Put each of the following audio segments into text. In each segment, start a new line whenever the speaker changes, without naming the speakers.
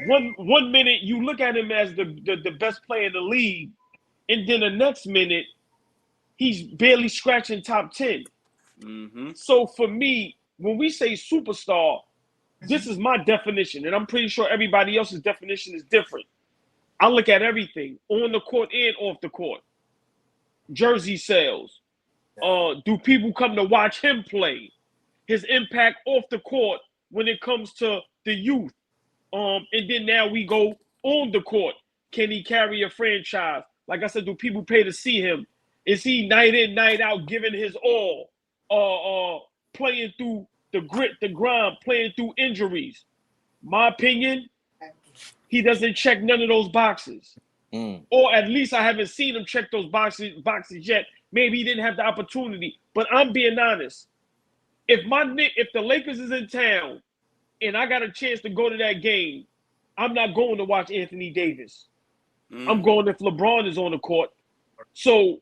One minute you look at him as the best player in the league, and then the next minute he's barely scratching top 10.
Mm-hmm.
So for me, when we say superstar, this is my definition, and I'm pretty sure everybody else's definition is different. I look at everything on the court and off the court. Jersey sales. Do people come to watch him play? His impact off the court when it comes to the youth. And then now we go on the court. Can he carry a franchise? Like I said, do people pay to see him? Is he night in, night out, giving his all? Playing through the grit, the grind, playing through injuries. My opinion, he doesn't check none of those boxes. Or at least I haven't seen him check those boxes yet. Maybe he didn't have the opportunity. But I'm being honest. If the Lakers is in town and I got a chance to go to that game, I'm not going to watch Anthony Davis. I'm going if LeBron is on the court. So,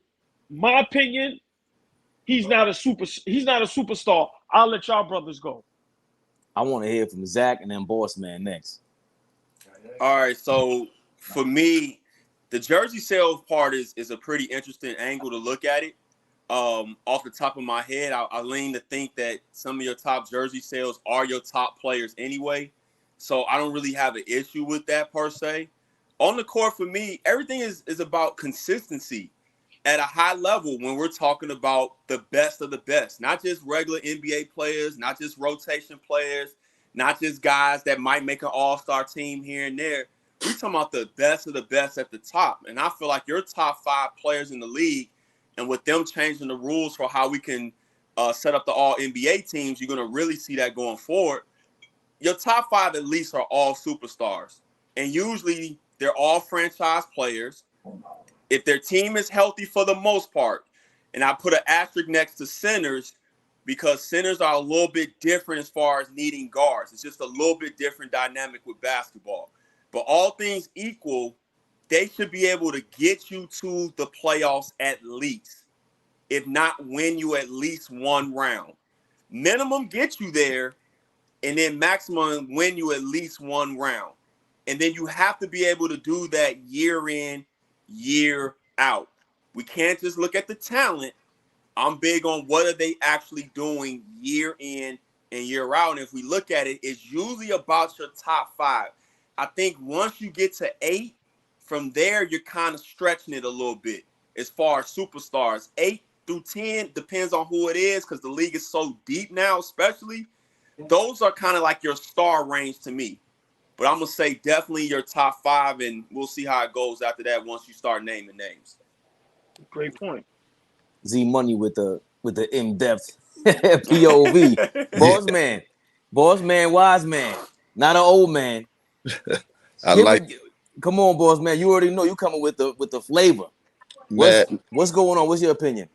my opinion, he's not a superstar. I'll let y'all brothers go.
I want to hear from Zach and then Boss Man next.
All right, so for me, the jersey sales part is a pretty interesting angle to look at it. Off the top of my head, I lean to think that some of your top jersey sales are your top players anyway. So I don't really have an issue with that per se. On the court for me, everything is about consistency at a high level when we're talking about the best of the best, not just regular NBA players, not just rotation players, not just guys that might make an all-star team here and there. We're talking about the best of the best at the top. And I feel like your top 5 players in the league, and with them changing the rules for how we can set up the all-NBA teams, you're going to really see that going forward. Your top 5 at least are all superstars. And usually they're all franchise players. If their team is healthy for the most part, and I put an asterisk next to centers because centers are a little bit different as far as needing guards. It's just a little bit different dynamic with basketball. But all things equal, they should be able to get you to the playoffs at least, if not win you at least one round. Minimum get you there, and then maximum win you at least one round. And then you have to be able to do that year in, year out. We can't just look at the talent. I'm big on what are they actually doing year in and year out. And if we look at it, it's usually about your top 5. I think once you get to 8, from there, you're kind of stretching it a little bit as far as superstars. 8 through 10 depends on who it is because the league is so deep now, especially. Those are kind of like your star range to me. But I'm going to say definitely your top 5, and we'll see how it goes after that once you start naming names.
Great point.
Z Money with the in-depth POV. Boss man, wise man, not an old man. Come on, boss man. You already know you coming with the flavor. What's going on? What's your opinion?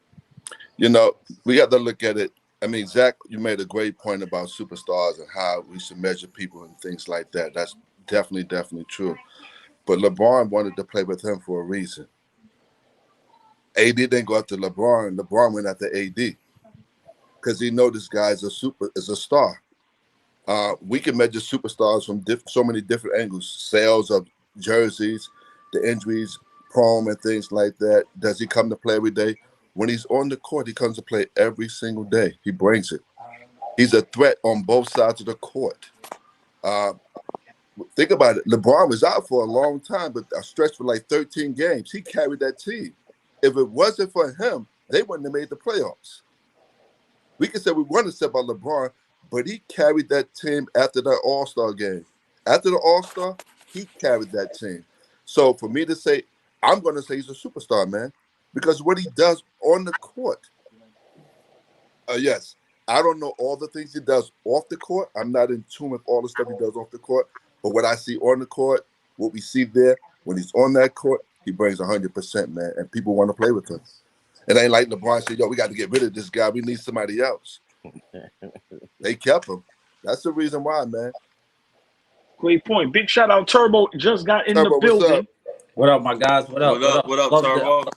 You know, we got to look at it. I mean, Zach, you made a great point about superstars and how we should measure people and things like that. That's definitely true. But LeBron wanted to play with him for a reason. AD didn't go after LeBron. LeBron went after AD because he know this guy is a star. We can measure superstars from so many different angles. Sales of jerseys, the injuries, prone and things like that. Does he come to play every day? When he's on the court, he comes to play every single day. He brings it. He's a threat on both sides of the court. Think about it. LeBron was out for a long time, but a stretch for like 13 games. He carried that team. If it wasn't for him, they wouldn't have made the playoffs. We can say we want to say about LeBron, but he carried that team after the All-Star game. After the All-Star, he carried that team. So for me to say, I'm going to say he's a superstar, man, because what he does on the court. Yes, I don't know all the things he does off the court. I'm not in tune with all the stuff he does off the court. But what I see on the court, what we see there, when he's on that court, he brings 100%, man, and people want to play with him. It ain't like LeBron said, yo, we got to get rid of this guy. We need somebody else. They kept him. That's the reason why, man.
Great point. Big shout out Turbo. Just got in the building.
What up, my guys? What up,
Turbo?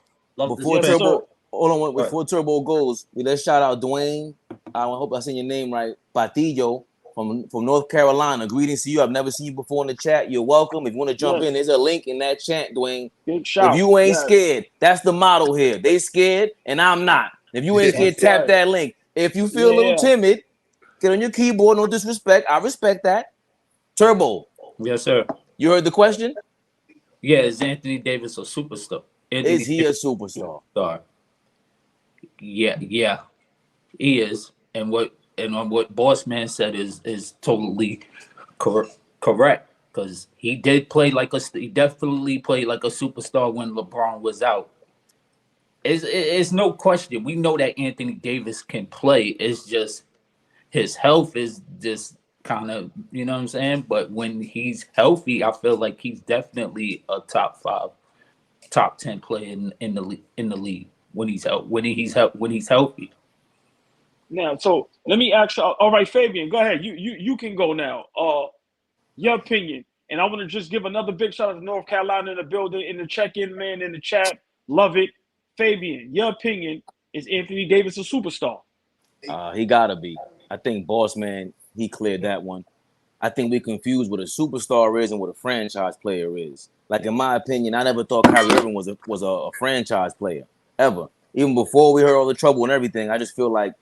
Before Turbo goes, let's shout out Dwayne. I hope I said your name right. Patillo. from North Carolina. Greetings to you. I've never seen you before in the chat. You're welcome. If you want to jump in, there's a link in that chat, Dwayne.
Big shout.
If you ain't scared, that's the motto here. They scared and I'm not. If you ain't scared, tap that link. If you feel a little timid, get on your keyboard. No disrespect. I respect that. Turbo.
Yes, sir.
You heard the question?
Yeah, is Anthony Davis a superstar?
Is he a superstar?
Yeah, he is. And what Boss Man said is totally correct, because he definitely played like a superstar when LeBron was out. It's no question. We know that Anthony Davis can play. It's just his health is just kind of, you know what I'm saying? But when he's healthy, I feel like he's definitely a top 5, top 10 player in the league when he's healthy.
Now, so let me ask you. All right, Fabian, go ahead. You can go now. Your opinion, and I want to just give another big shout out to North Carolina in the building, in the check-in, man, in the chat. Love it, Fabian. Your opinion, is Anthony Davis a superstar?
He gotta be. I think Boss Man, he cleared that one. I think we confused what a superstar is and what a franchise player is. Like, in my opinion, I never thought Kyrie Irving was a franchise player ever. Even before we heard all the trouble and everything, I just feel like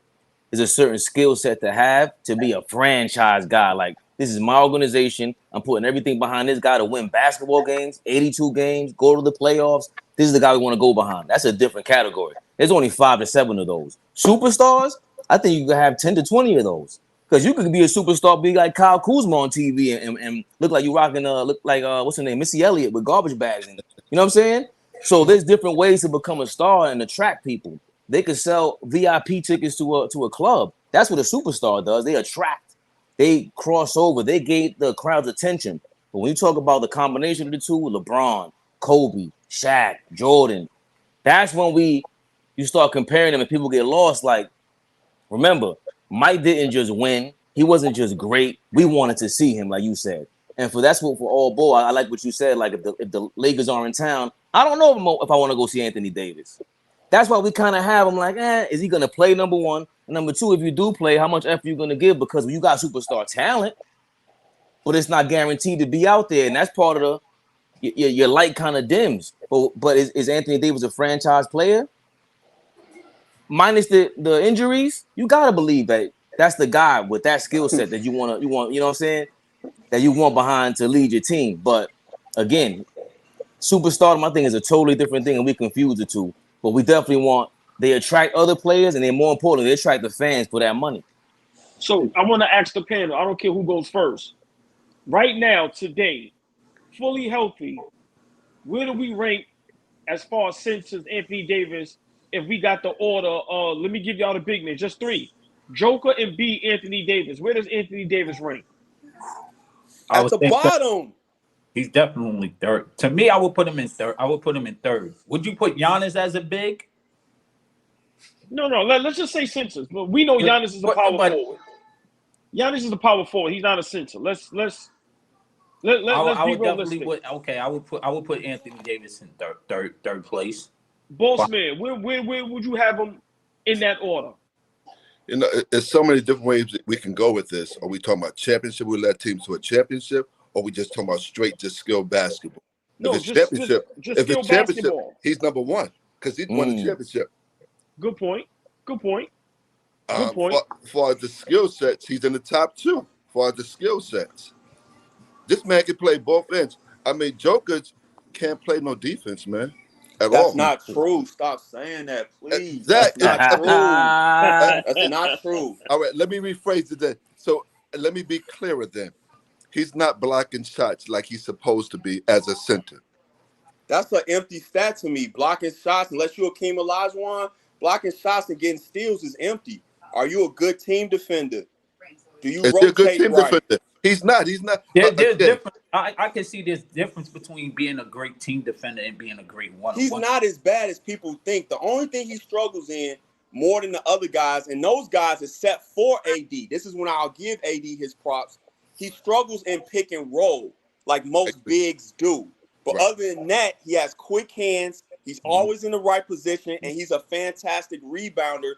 there's a certain skill set to have to be a franchise guy. Like, this is my organization. I'm putting everything behind this guy to win basketball games, 82 games, go to the playoffs. This is the guy we want to go behind. That's a different category. There's only 5 to 7 of those. Superstars, I think you can have 10 to 20 of those. Because you could be a superstar, be like Kyle Kuzma on TV and look like you rocking, what's her name, Missy Elliott with garbage bags. You know what I'm saying? So there's different ways to become a star and attract people. They could sell VIP tickets to a club. That's what a superstar does. They attract. They cross over. They gain the crowd's attention. But when you talk about the combination of the two, LeBron, Kobe, Shaq, Jordan, that's when you start comparing them and people get lost. Like, remember, Mike didn't just win. He wasn't just great. We wanted to see him, like you said. And for Allball, I like what you said. Like, if the Lakers are in town, I don't know if I want to go see Anthony Davis. That's why we kind of have him like, is he going to play, number one? And number two, if you do play, how much effort you going to give? Because you got superstar talent, but it's not guaranteed to be out there. And that's part of your light kind of dims. But is Anthony Davis a franchise player? Minus the injuries, you got to believe that that's the guy with that skill set that you want, you know what I'm saying? That you want behind to lead your team. But again, superstardom, I think, is a totally different thing, and we confuse the two. But we definitely they attract other players, and then more importantly, they attract the fans for that money.
So I want to ask the panel, I don't care who goes first. Right now, today, fully healthy, where do we rank as far as census Anthony Davis if we got the order? Let me give y'all the big men, just 3. Joker and B, Anthony Davis. Where does Anthony Davis rank?
At the bottom.
He's definitely third. To me, I would put him in third. Would you put Giannis as a big?
No. Let's just say census. We know Giannis is a power forward. Giannis is a power forward. He's not a center. Let's be realistic.
I would put Anthony Davis in third place.
Boss man, where would you have him in that order?
You know, there's so many different ways that we can go with this. Are we talking about championship? We led teams to a championship, or we just talking about straight just skill basketball?
No,
if it's
just skill basketball.
He's number 1 because he won the championship.
Good point.
For the skill sets, he's in the top 2 for the skill sets. This man can play both ends. I mean, Joker can't play no defense, man.
That's not true. Stop saying that, please.
That's
not true. That's not true.
All right, let me rephrase it then. So let me be clearer then. He's not blocking shots like he's supposed to be as a center.
That's an empty stat to me. Blocking shots, unless you're Akeem Olajuwon, blocking shots and getting steals is empty. Are you a good team defender? Do you rotate
a good team defender? He's not.
There's difference. I can see there's difference between being a great team defender and being a great one.
He's not as bad as people think. The only thing he struggles in more than the other guys, and those guys except for AD, this is when I'll give AD his props. He struggles in pick and roll like most bigs do. But other than that, he has quick hands. He's always in the right position, and he's a fantastic rebounder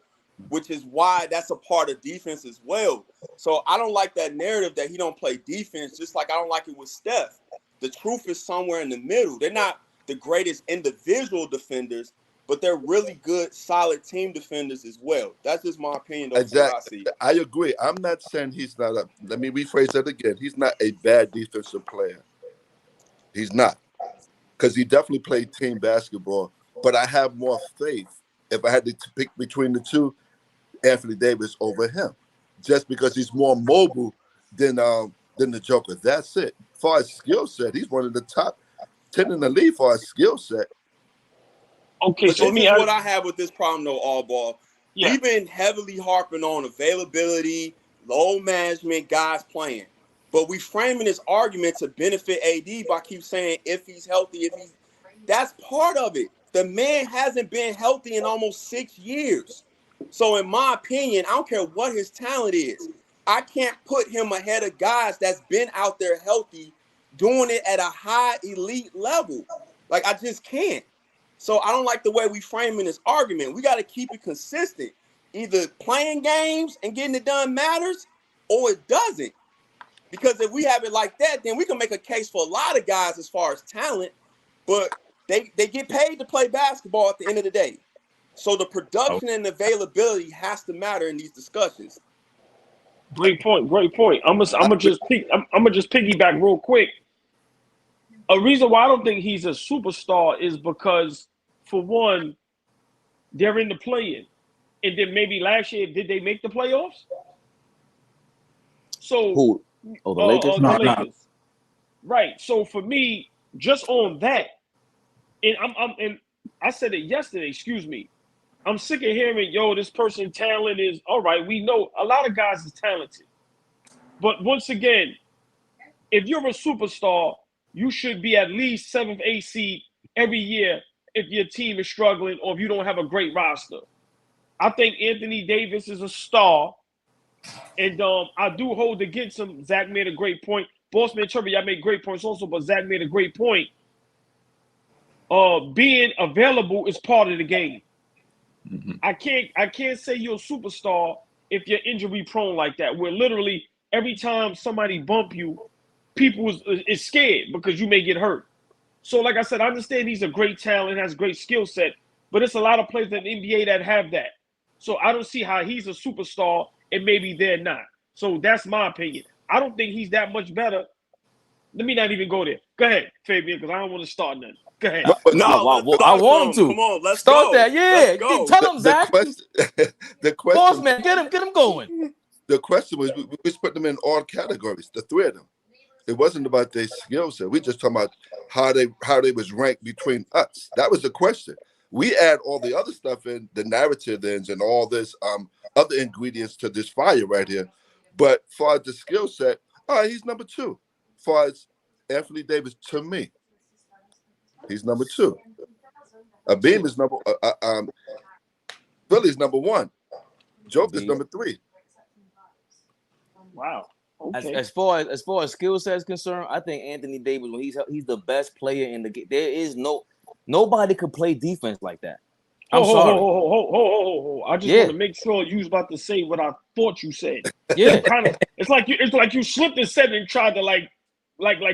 which is why that's a part of defense as well. So I don't like that narrative that he don't play defense, just like I don't like it with Steph. The truth is somewhere in the middle. They're not the greatest individual defenders, but they're really good, solid team defenders as well. That's just my opinion, though, from what I see.
I agree. I'm not saying he's not a. Let me rephrase that again. He's not a bad defensive player. He's not, because he definitely played team basketball. But I have more faith if I had to pick between the two, Anthony Davis over him, just because he's more mobile than the Joker. That's it. As far as skill set, he's one of the top 10 in the league as far as skill set.
Okay,
but
so
this is what I have with this problem, though, Allball. Yeah. We've been heavily harping on availability, load management, guys playing. But we framing this argument to benefit AD by keep saying if he's healthy, that's part of it. The man hasn't been healthy in almost 6 years. So in my opinion, I don't care what his talent is. I can't put him ahead of guys that's been out there healthy, doing it at a high elite level. Like, I just can't. So I don't like the way we framing this argument. We got to keep it consistent. Either playing games and getting it done matters, or it doesn't. Because if we have it like that, then we can make a case for a lot of guys as far as talent, but they get paid to play basketball at the end of the day. So the production and availability has to matter in these discussions.
Great point. I'm gonna just piggyback real quick. A reason why I don't think he's a superstar is because, for one, they're in the play-in, and then maybe last year did they make the playoffs? So
who? Oh, the Lakers.
The Lakers. Right. So for me, just on that, and I said it yesterday. Excuse me. I'm sick of hearing, this person talent is all right. We know a lot of guys is talented. But once again, if you're a superstar, you should be at least 7th, 8th seed every year if your team is struggling or if you don't have a great roster. I think Anthony Davis is a star. And I do hold against him. Zach made a great point. Bossman Trevor, y'all made great points also, but Zach made a great point. Being available is part of the game. Mm-hmm. I can't say you're a superstar if you're injury prone like that, where literally every time somebody bump you, people is scared because you may get hurt. So like I said, I understand he's a great talent, has great skill set, but it's a lot of players in the NBA that have that. So I don't see how he's a superstar and maybe they're not. So that's my opinion. I don't think he's that much better. Let me not even go there. Go ahead, Fabian, because I don't want to start nothing. Go ahead.
I want him to.
Come on, let's
start
go.
that. Yeah, tell him, Zach.
The question,
boss man, get him going.
The question was, we just put them in all categories, the three of them. It wasn't about their skill set. We just talking about how they was ranked between us. That was the question. We add all the other stuff in, the narrative ends and all this other ingredients to this fire right here. But as far as the skill set, he's number 2. As far as Anthony Davis, to me, he's number 2. Beam is number. Philly's number 1. Joker's number 3.
Wow. Okay.
As far as skill set is concerned, I think Anthony Davis, when he's the best player in the game. There is nobody could play defense like that. I'm sorry.
I just want to make sure you was about to say what I thought you said.
Yeah.
It's like you slipped and said and tried to like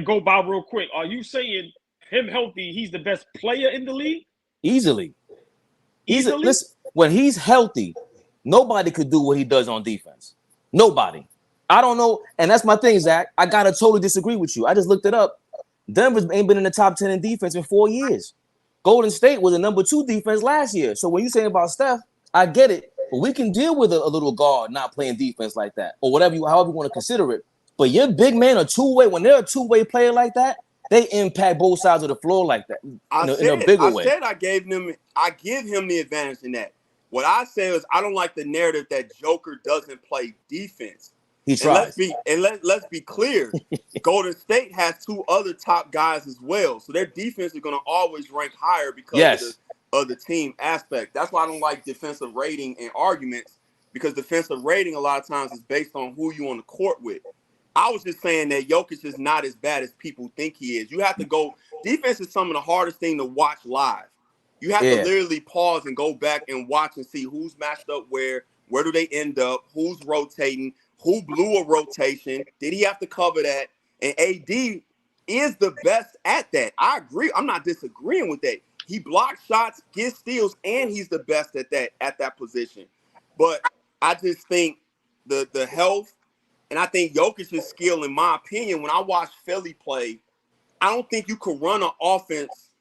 go by real quick. Are you saying him healthy, he's the best player in the league?
Easily. Listen, when he's healthy, nobody could do what he does on defense. Nobody. I don't know, and that's my thing, Zach. I gotta totally disagree with you. I just looked it up. Denver ain't been in the top 10 in defense in 4 years. Golden State was a number 2 defense last year. So when you say about Steph, I get it. But we can deal with a little guard not playing defense like that, or however you want to consider it. But your big man are two-way. When they're a two-way player like that, they impact both sides of the floor like that in a bigger way.
I give him the advantage in that. What I say is I don't like the narrative that Joker doesn't play defense.
He tries.
Let's be clear. Golden State has 2 other top guys as well, so their defense is going to always rank higher because of the team aspect. That's why I don't like defensive rating and arguments, because defensive rating a lot of times is based on who you on the court with. I was just saying that Jokic is not as bad as people think he is. You have to go. Defense is some of the hardest thing to watch live. You have to literally pause and go back and watch and see who's matched up where, Where do they end up? Who's rotating? Who blew a rotation? Did he have to cover that? And AD is the best at that. I agree. I'm not disagreeing with that. He blocks shots, gets steals, and he's the best at that position. But I just think the health, and I think Jokic's skill, in my opinion, when I watch Philly play, I don't think you could run an offense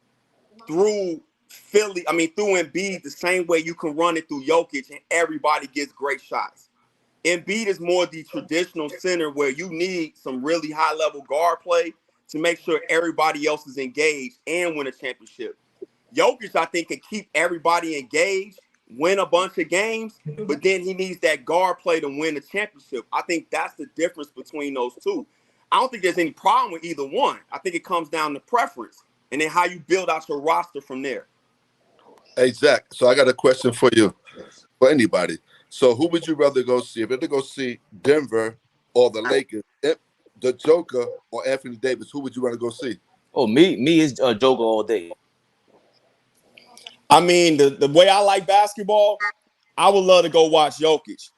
through through Embiid the same way you can run it through Jokic and everybody gets great shots. Embiid is more the traditional center where you need some really high-level guard play to make sure everybody else is engaged and win a championship. Jokic, I think, can keep everybody engaged, win a bunch of games, but then he needs that guard play to win the championship. I think that's the difference between those two. I don't think there's any problem with either one. I think it comes down to preference and then how you build out your roster from there.
Hey, Zach, so I got a question for you, for anybody. So who would you rather go see? If you had to go see Denver or the Lakers, the Joker or Anthony Davis, who would you rather go see?
Oh, me is Joker all day.
I mean, the way I like basketball, I would love to go watch Jokic,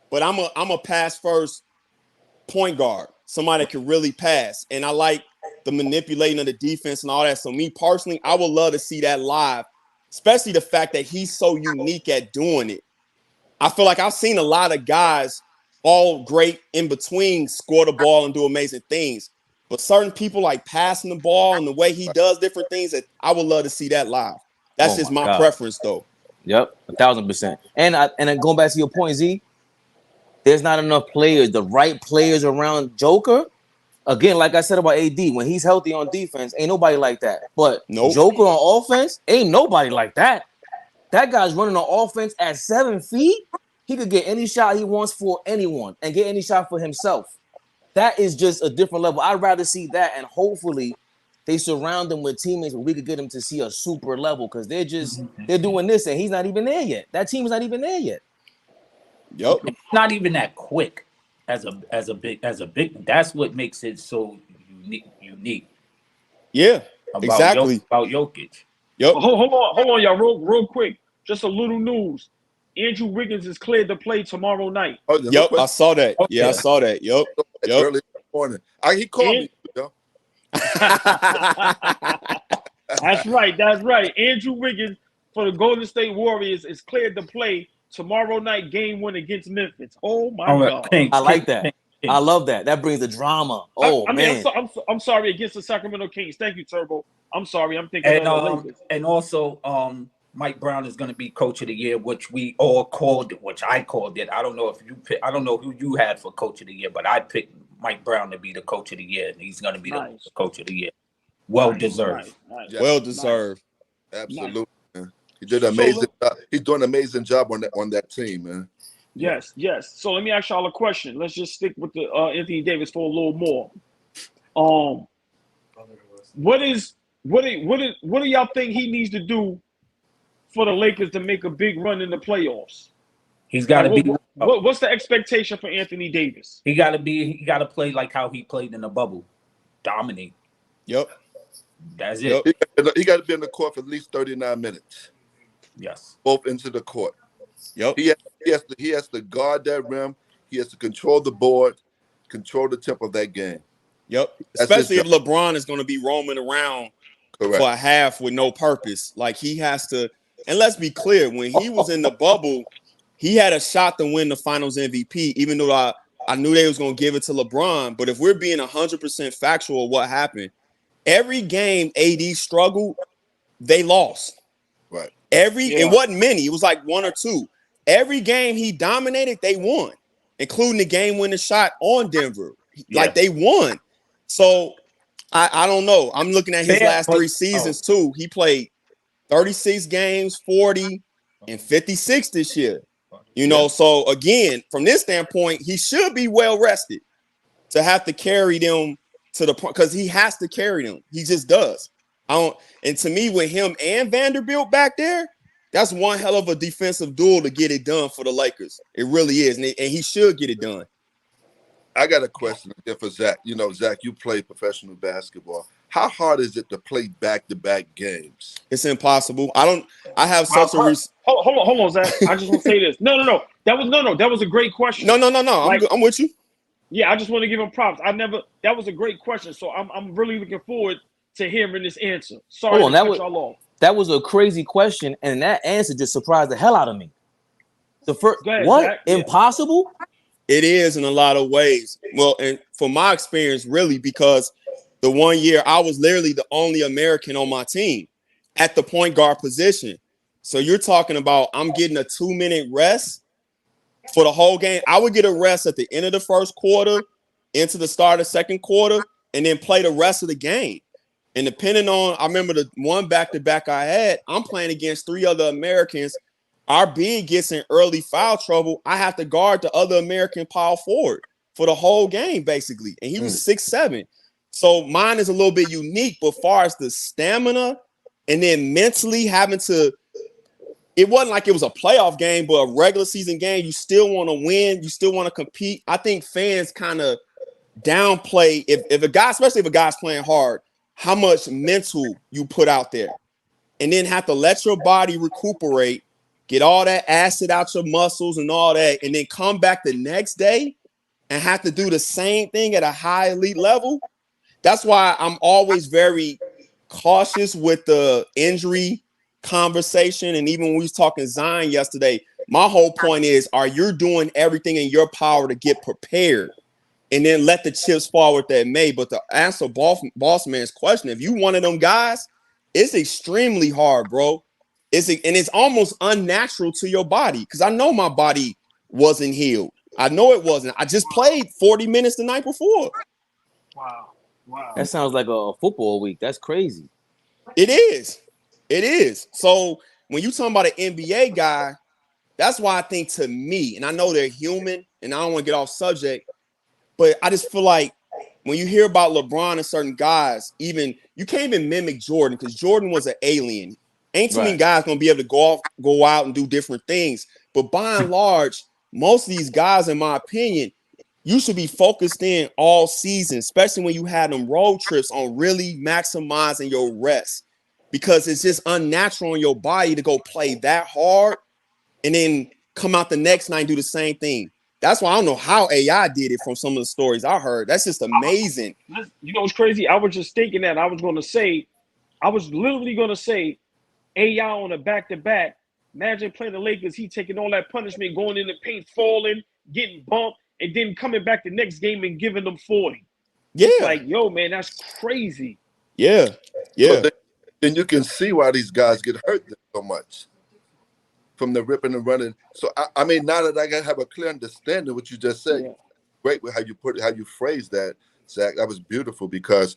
but I'm a pass first point guard, somebody that can really pass, and I like the manipulating of the defense and all that. So me personally, I would love to see that live, especially the fact that he's so unique at doing it. I feel like I've seen a lot of guys, all great in between, score the ball and do amazing things, but certain people like passing the ball and the way he does different things, that I would love to see that live. That's just my preference, though.
Yep, 1,000%. And then going back to your point, Z, there's not enough players, the right players around Joker. Again, like I said about AD, when he's healthy on defense, ain't nobody like that. But Joker on offense, ain't nobody like that. That guy's running on offense at 7 feet. He could get any shot he wants for anyone and get any shot for himself. That is just a different level. I'd rather see that, and hopefully they surround him with teammates where we could get him to see a super level, because they're doing this and he's not even there yet. That team is not even there yet.
Yep.
It's not even that quick as a big. That's what makes it so unique.
Yeah, exactly.
About Jokic.
Yep.
Hold on, y'all, real quick. Just a little news. Andrew Wiggins is cleared to play tomorrow night.
Oh,
yep, I saw that. Yeah, I saw that. Yep.
Early in the morning. He called me. Yo.
That's right. Andrew Wiggins for the Golden State Warriors is cleared to play tomorrow night, game 1 against Memphis. Oh my God.
I like that. I love that. That brings the drama.
I'm sorry, against the Sacramento Kings. Thank you, Turbo. I'm sorry. I'm thinking of the Lakers.
And also, Mike Brown is going to be Coach of the Year, which we all called it, which I called it. I don't know I don't know who you had for Coach of the Year, but I picked Mike Brown to be the Coach of the Year, and he's going to be the Coach of the Year. Well deserved.
Nice.
Well deserved.
Absolutely. Man. He did an amazing job. He's doing an amazing job on that team, man.
Yes. So let me ask y'all a question. Let's just stick with the Anthony Davis for a little more. What do y'all think he needs to do for the Lakers to make a big run in the playoffs?
He's got to be.
What's the expectation for Anthony Davis?
He got to play like how he played in the bubble, dominate.
Yep.
That's it.
He got to be in the court for at least 39 minutes.
Yes.
Both into the court.
Yep.
He has to guard that rim. He has to control the board, control the tempo of that game.
Yep. Especially if LeBron is going to be roaming around for a half with no purpose. Like, he has to. And let's be clear, when he was in the bubble, he had a shot to win the Finals MVP, even though I knew they was going to give it to LeBron. But if we're being 100% factual of what happened, every game AD struggled, they lost.
Right.
It wasn't many. It was like 1 or 2. Every game he dominated, they won, including the game-winning shot on Denver. Like, they won. So, I don't know. I'm looking at his last 3 seasons, too. He played 36 games, 40, and 56 this year. You know, so, again, from this standpoint, he should be well-rested to have to carry them to the point, because he has to carry them. He just does. And to me, with him and Vanderbilt back there, that's one hell of a defensive duel to get it done for the Lakers. It really is, and he should get it done.
I got a question again for Zach. You know, Zach, you play professional basketball. How hard is it to play back-to-back games?
It's impossible. I have such a
hold on, Zach. I just want to say this. No. That was a great question.
No.
Like,
I'm with you.
Yeah, I just want to give him props. That was a great question. So I'm really looking forward to hearing this answer. Sorry to cut y'all off.
That was a crazy question, and that answer just surprised the hell out of me. The first,
ahead,
what?
Zach. Yeah.
Impossible?
It is in a lot of ways. Well, and from my experience, really, because the 1 year I was literally the only American on my team at the point guard position. So you're talking about I'm getting a 2-minute rest for the whole game. I would get a rest at the end of the first quarter, into the start of the second quarter, and then play the rest of the game. And depending on, I remember the one back-to-back I had, I'm playing against 3 other Americans. Our big gets in early foul trouble. I have to guard the other American power forward for the whole game, basically. And he was 6'7". So mine is a little bit unique, but far as the stamina and then mentally having to, it wasn't like it was a playoff game, but a regular season game, you still want to win. You still want to compete. I think fans kind of downplay, if a guy, especially if a guy's playing hard, how much mental you put out there. And then have to let your body recuperate, get all that acid out your muscles and all that, and then come back the next day and have to do the same thing at a high elite level. That's why I'm always very cautious with the injury conversation. And even when we was talking Zion yesterday, my whole point is, are you doing everything in your power to get prepared? And then let the chips fall where they may. But to answer Boss Man's question, if you one of them guys, it's extremely hard, bro. It's almost unnatural to your body, because I know my body wasn't healed. I know it wasn't. I just played 40 minutes the night before.
Wow.
That sounds like a football week. That's crazy.
It is. So when you talking about an NBA guy, that's why I think, to me, and I know they're human, and I don't want to get off subject, but I just feel like when you hear about LeBron and certain guys, even you can't even mimic Jordan, because Jordan was an alien. Ain't too many guys gonna be able to go out and do different things. But by and large, most of these guys, in my opinion, you should be focused in all season, especially when you have them road trips, on really maximizing your rest, because it's just unnatural on your body to go play that hard and then come out the next night and do the same thing. That's why I don't know how AI did it from some of the stories I heard. That's just amazing.
You know what's crazy? I was just thinking that. I was literally going to say, AI on a back-to-back. Imagine playing the Lakers. He taking all that punishment, going in the paint, falling, getting bumped, and then coming back the next game and giving them 40.
Yeah.
It's like, yo, man, that's crazy.
Yeah.
So then you can see why these guys get hurt so much from the ripping and running. So I mean, now that I have a clear understanding of what you just said, great with how you phrased that, Zach. That was beautiful, because,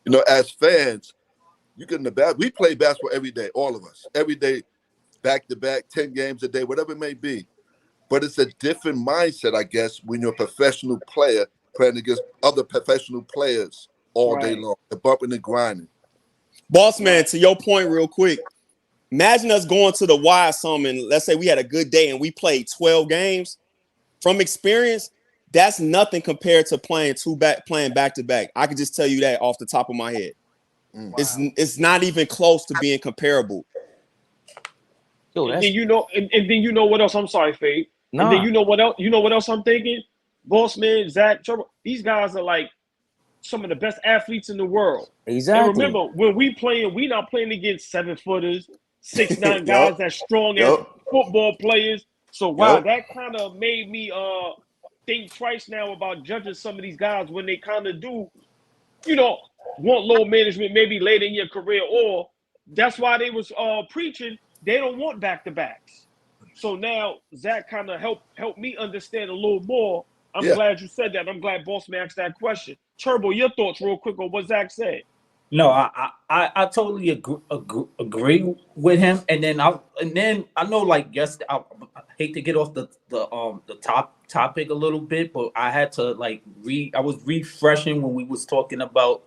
you know, as fans, you get in the back. We play basketball every day, all of us, every day, back to back, 10 games a day, whatever it may be. But it's a different mindset, I guess, when you're a professional player playing against other professional players all day long, the bumping and grinding.
Boss man, to your point, real quick, imagine us going to the Y or something, and let's say we had a good day and we played 12 games. From experience, that's nothing compared to playing back to back. I can just tell you that off the top of my head. Wow. It's not even close to being comparable.
Yo, and then you know what else? I'm sorry, Fabe.
Nah.
And then you know what else? You know what else I'm thinking? Boss man, Zach, Trevor, these guys are like some of the best athletes in the world.
Exactly.
And remember, when we not playing against 7-footers, 6'9" guys that's strong as football players. So wow, that kind of made me think twice now about judging some of these guys when they kind of do, you know, want low management maybe later in your career, or that's why they was preaching they don't want back-to-backs. So now Zach kind of helped me understand a little more. I'm glad you said that. I'm glad Boss Man asked that question. Turbo, your thoughts real quick on what Zach said.
No, I totally agree with him. And then I know, like, yes, I hate to get off the topic a little bit, but I had to I was refreshing when we was talking about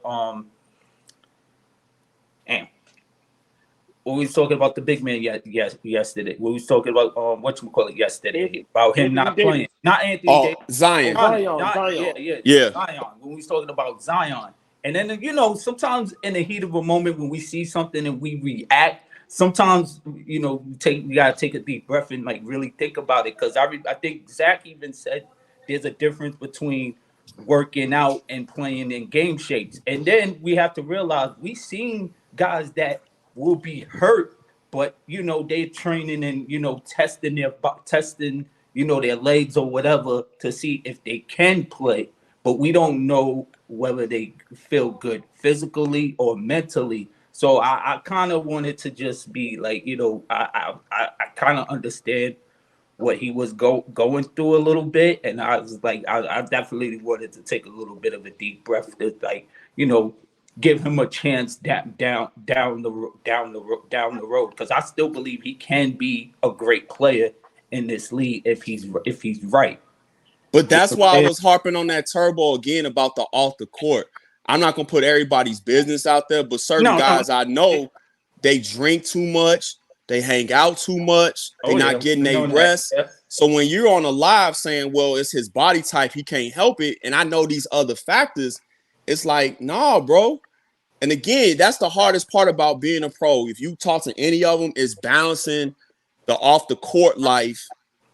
we was talking about the big man yesterday. We was talking about whatchamacallit yesterday about him
Anthony
not
Davis.
playing. Not Anthony
Oh,
Davis.
Zion.
Zion.
Yeah.
Zion. When we was talking about Zion. And then, you know, sometimes in the heat of a moment when we see something and we react, sometimes, you know, we got to take a deep breath and, like, really think about it. Because I think Zach even said there's a difference between working out and playing in game shapes. And then we have to realize we seen guys that will be hurt, but, you know, they're training and, you know, testing, you know, their legs or whatever to see if they can play. But we don't know whether they feel good physically or mentally. So I kind of wanted to just be like, you know, I kind of understand what he was going through a little bit, and I was like, I definitely wanted to take a little bit of a deep breath to, like, you know, give him a chance down the road, because I still believe he can be a great player in this league if he's right.
But that's why I was harping on that Turbo again about the off the court. I'm not gonna put everybody's business out there, but certain guys I know, they drink too much, they hang out too much, they're not getting their rest.
Yeah.
So when you're on a live saying, well, it's his body type, he can't help it, and I know these other factors, it's like, nah, bro. And again, that's the hardest part about being a pro. If you talk to any of them, is balancing the off the court life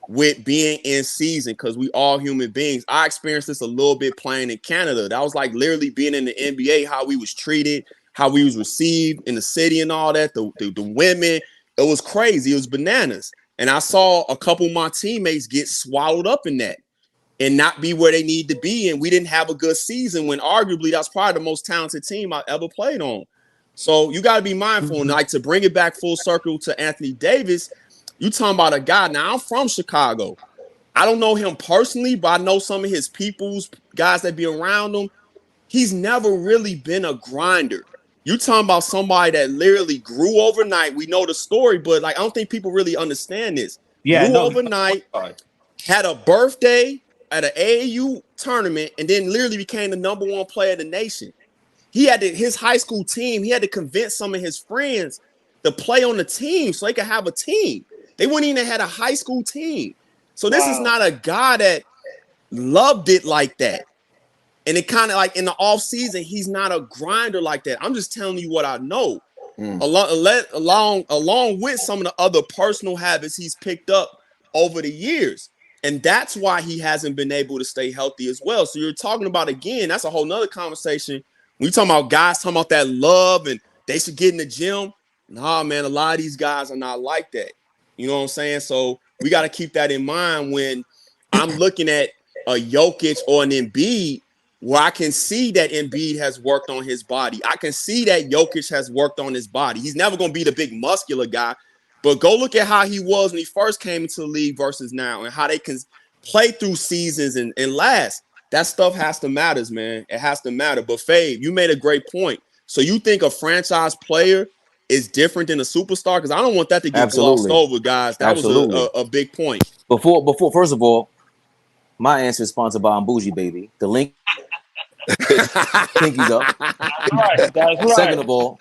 with being in season, because we all human beings. I experienced this a little bit playing in Canada. That was like literally being in the NBA, how we was treated, how we was received in the city and all that. The women, it was crazy. It was bananas. And I saw a couple of my teammates get swallowed up in that and not be where they need to be. And we didn't have a good season when arguably that's probably the most talented team I ever played on. So you got to be mindful. And like to bring it back full circle to Anthony Davis, you talking about a guy. Now I'm from Chicago. I don't know him personally, but I know some of his people's guys that be around him. He's never really been a grinder. You talking about somebody that literally grew overnight. We know the story, but like I don't think people really understand this.
Yeah,
grew overnight, had a birthday at an AAU tournament, and then literally became the #1 player in the nation. He had his high school team. He had to convince some of his friends to play on the team so they could have a team. They wouldn't even have had a high school team. So this is not a guy that loved it like that. And it kind of like in the off season, he's not a grinder like that. I'm just telling you what I know. Along with some of the other personal habits he's picked up over the years. And that's why he hasn't been able to stay healthy as well. So you're talking about, again, that's a whole nother conversation. When you talking about guys talking about that love and they should get in the gym. Nah, man, a lot of these guys are not like that. You know what I'm saying? So we got to keep that in mind when I'm looking at a Jokic or an Embiid, where I can see that Embiid has worked on his body. I can see that Jokic has worked on his body. He's never going to be the big muscular guy, but go look at how he was when he first came into the league versus now and how they can play through seasons and last. That stuff has to matter, man. It has to matter. But Fabe, you made a great point. So you think a franchise player is different than a superstar? Because I don't want that to get glossed over, guys. That was a big point.
Before, first of all, my answer is sponsored by Bougie, baby. The link. Pinkies up.
That's right.
Second of all,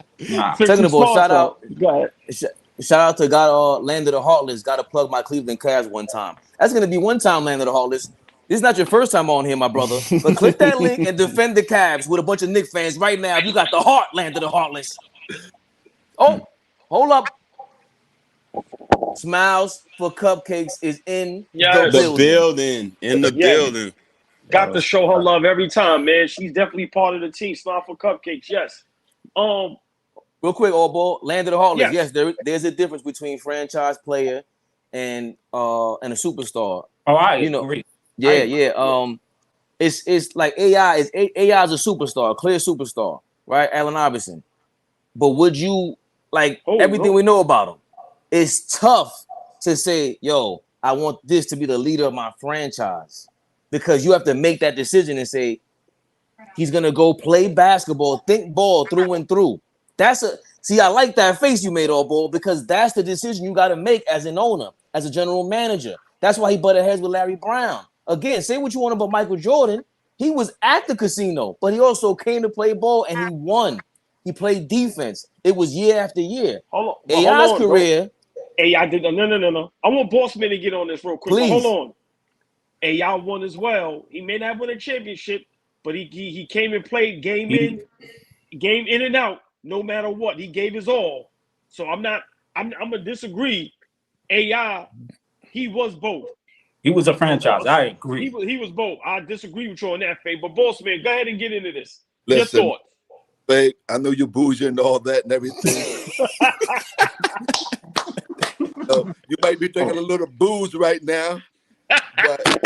shout out to God, Land of the Heartless. Got to plug my Cleveland Cavs one time. That's gonna be one time, Land of the Heartless. This is not your first time on here, my brother. But click that link and defend the Cavs with a bunch of Knicks fans right now. You got the heart, Land of the Heartless. Oh, hold up. Smiles for Cupcakes is in the building.
building.
Got to show her love every time, man. She's definitely part of the team. Smile for Cupcakes, yes.
Real quick, Allball, Land of the Heartless. Yes, there's a difference between franchise player and a superstar.
Oh, I agree.
Yeah. It's like AI is a superstar, a clear superstar, right? Allen Iverson. But would you everything we know about him? It's tough to say, yo, I want this to be the leader of my franchise, because you have to make that decision and say he's gonna go play basketball, think ball through and through. I like that face you made, Allball, because that's the decision you got to make as an owner, as a general manager. That's why he butted heads with Larry Brown. Again, say what you want about Michael Jordan. He was at the casino, but he also came to play ball and he won. He played defense. It was year after year.
Hold on,
AI's career.
AI did no. I want Bossman to get on this real quick.
Please.
But hold on. AI won as well. He may not win a championship, but he came and played game in and out, no matter what. He gave his all. So I'm gonna disagree. AI, he was both.
He was a franchise. I agree.
He was both. I disagree with you on that, Faye. But Bossman, go ahead and get into this.
Listen,
your thoughts.
Faye, I know you're bougie and all that and everything. You might be drinking a little booze right now, but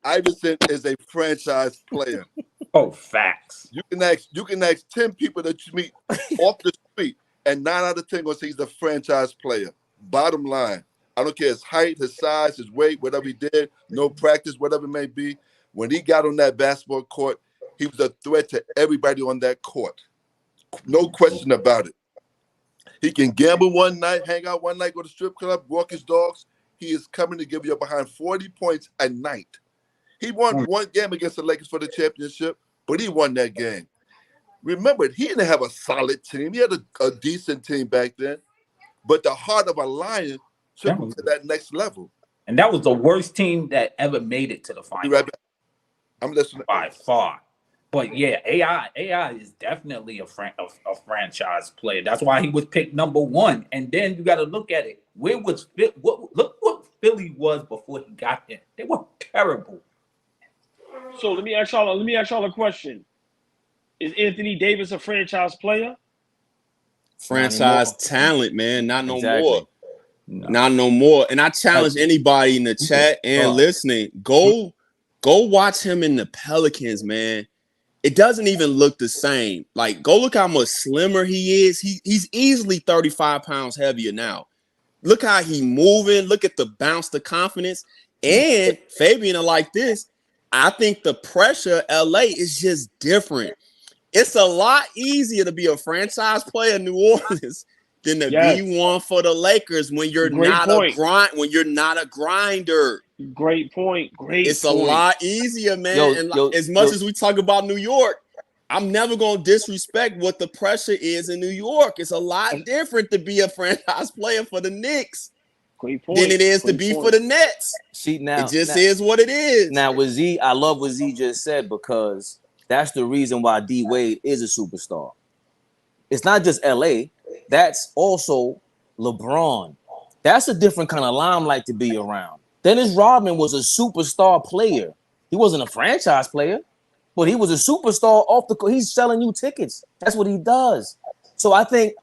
Iverson is a franchise player.
Oh, facts.
You can ask 10 people that you meet off the street, and 9 out of 10 gonna say he's a franchise player. Bottom line, I don't care his height, his size, his weight, whatever he did, no practice, whatever it may be. When he got on that basketball court, he was a threat to everybody on that court. No question about it. He can gamble one night, hang out one night, go to strip club, walk his dogs. He is coming to give you behind 40 points a night. He won one game against the Lakers for the championship, but he won that game. Remember, he didn't have a solid team. He had a decent team back then, but the heart of a lion took him to that next level.
And that was the worst team that ever made it to the final.
Right back. I'm listening.
By far. But yeah, AI is definitely a franchise player. That's why he was picked number 1. And then you got to look at it. Look what Philly was before he got there. They were terrible.
So let me ask y'all a question. Is Anthony Davis a franchise player?
Franchise talent, man. Not no more. Not no more. And I challenge anybody in the chat and listening, go watch him in the Pelicans, man. It doesn't even look the same. Like, go look how much slimmer he is. He's easily 35 pounds heavier now. Look how he moving. Look at the bounce, the confidence. And Fabian are like this. I think the pressure LA is just different. It's a lot easier to be a franchise player in New Orleans than to be one for the Lakers when you're not a grinder.
Great point.
It's a lot easier, man. As much as we talk about New York, I'm never going to disrespect what the pressure is in New York. It's a lot different to be a franchise player for the Knicks than it is to be for the Nets.
See, now,
it just is what it is.
Now, with Z, I love what Z just said because that's the reason why D Wade is a superstar. It's not just LA. That's also LeBron. That's a different kind of limelight to be around. Dennis Rodman was a superstar player. He wasn't a franchise player, but he was a superstar off the court. He's selling you tickets. That's what he does. So I think,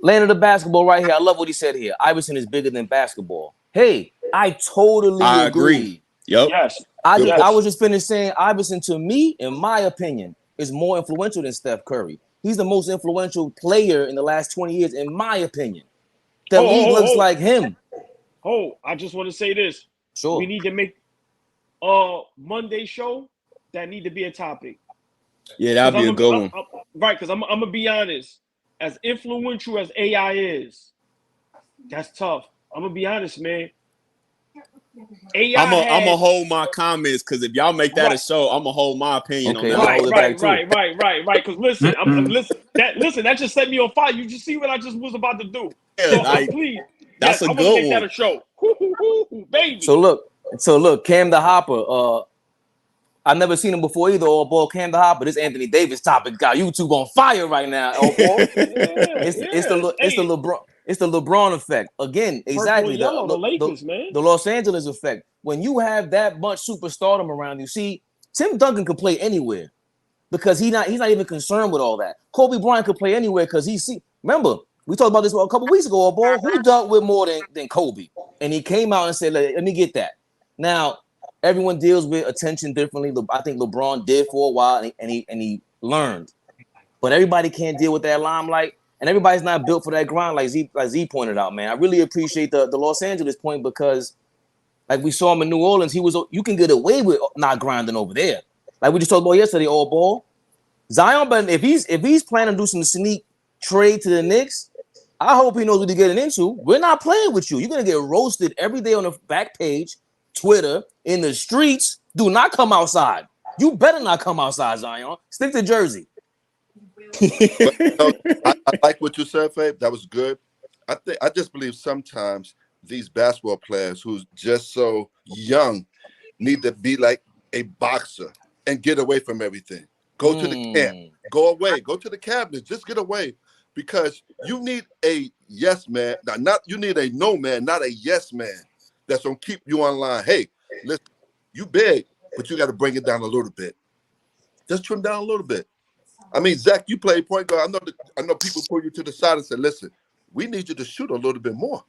landing the basketball right here, I love what he said here. Iverson is bigger than basketball. Hey, I totally agree.
Yep.
Yes.
I was just finished saying Iverson, to me, in my opinion, is more influential than Steph Curry. He's the most influential player in the last 20 years, in my opinion. The league looks like him.
I just want to say this.
Sure.
We need to make Monday show that need to be a topic.
Yeah, that'd be a good one.
Right, because I'm gonna be honest. As influential as AI is, that's tough. I'm gonna be honest, man.
I'm gonna hold my comments because if y'all make that a show, I'm gonna hold my opinion on that.
Right. Because listen, listen, that just set me on fire. You just see what I just was about to do.
Yeah,
so please,
that's a
I'm
good
gonna make
one.
that a show, baby.
So look, Cam the Hopper. I've never seen him before either. Allball, Cam the Hopper. This Anthony Davis topic got YouTube on fire right now. Allball. It's the LeBron effect. Again, exactly. The
Lakers, man.
The Los Angeles effect. When you have that much superstardom around you, see, Tim Duncan could play anywhere because he's not even concerned with all that. Kobe Bryant could play anywhere because remember, we talked about this a couple weeks ago, Allball. Who dealt with more than Kobe? And he came out and said, let me get that. Now, everyone deals with attention differently. I think LeBron did for a while and he learned. But everybody can't deal with that limelight. And everybody's not built for that grind, like Z pointed out, man. I really appreciate the Los Angeles point because, like we saw him in New Orleans, you can get away with not grinding over there. Like we just talked about yesterday, Allball. Zion, but if he's planning to do some sneak trade to the Knicks, I hope he knows what he's getting into. We're not playing with you. You're gonna get roasted every day on the back page, Twitter, in the streets. Do not come outside. You better not come outside, Zion. Stick to Jersey.
But no, I like what you said, Fabe. That was good. I just believe sometimes these basketball players who's just so young need to be like a boxer and get away from everything. Go to the camp, go away, go to the cabinet, just get away. Because you need a yes man, not you need a no man, not a yes man that's gonna keep you online. Hey, listen, you big, but you got to bring it down a little bit. Just trim down a little bit. I mean, Zach, you play point guard. I know people pull you to the side and say, listen, we need you to shoot a little bit more.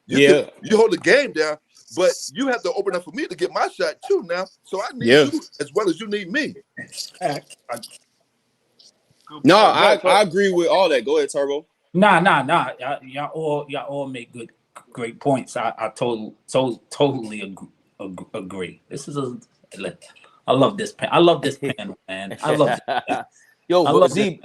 You hold the game down, but you have to open up for me to get my shot too now. So I need you as well as you need me.
No, I agree with all that. Go ahead, Turbo.
Nah. Y'all all make great points. I totally agree. This is I love this pen. I love this panel, man. I love this.
Yo, but Z,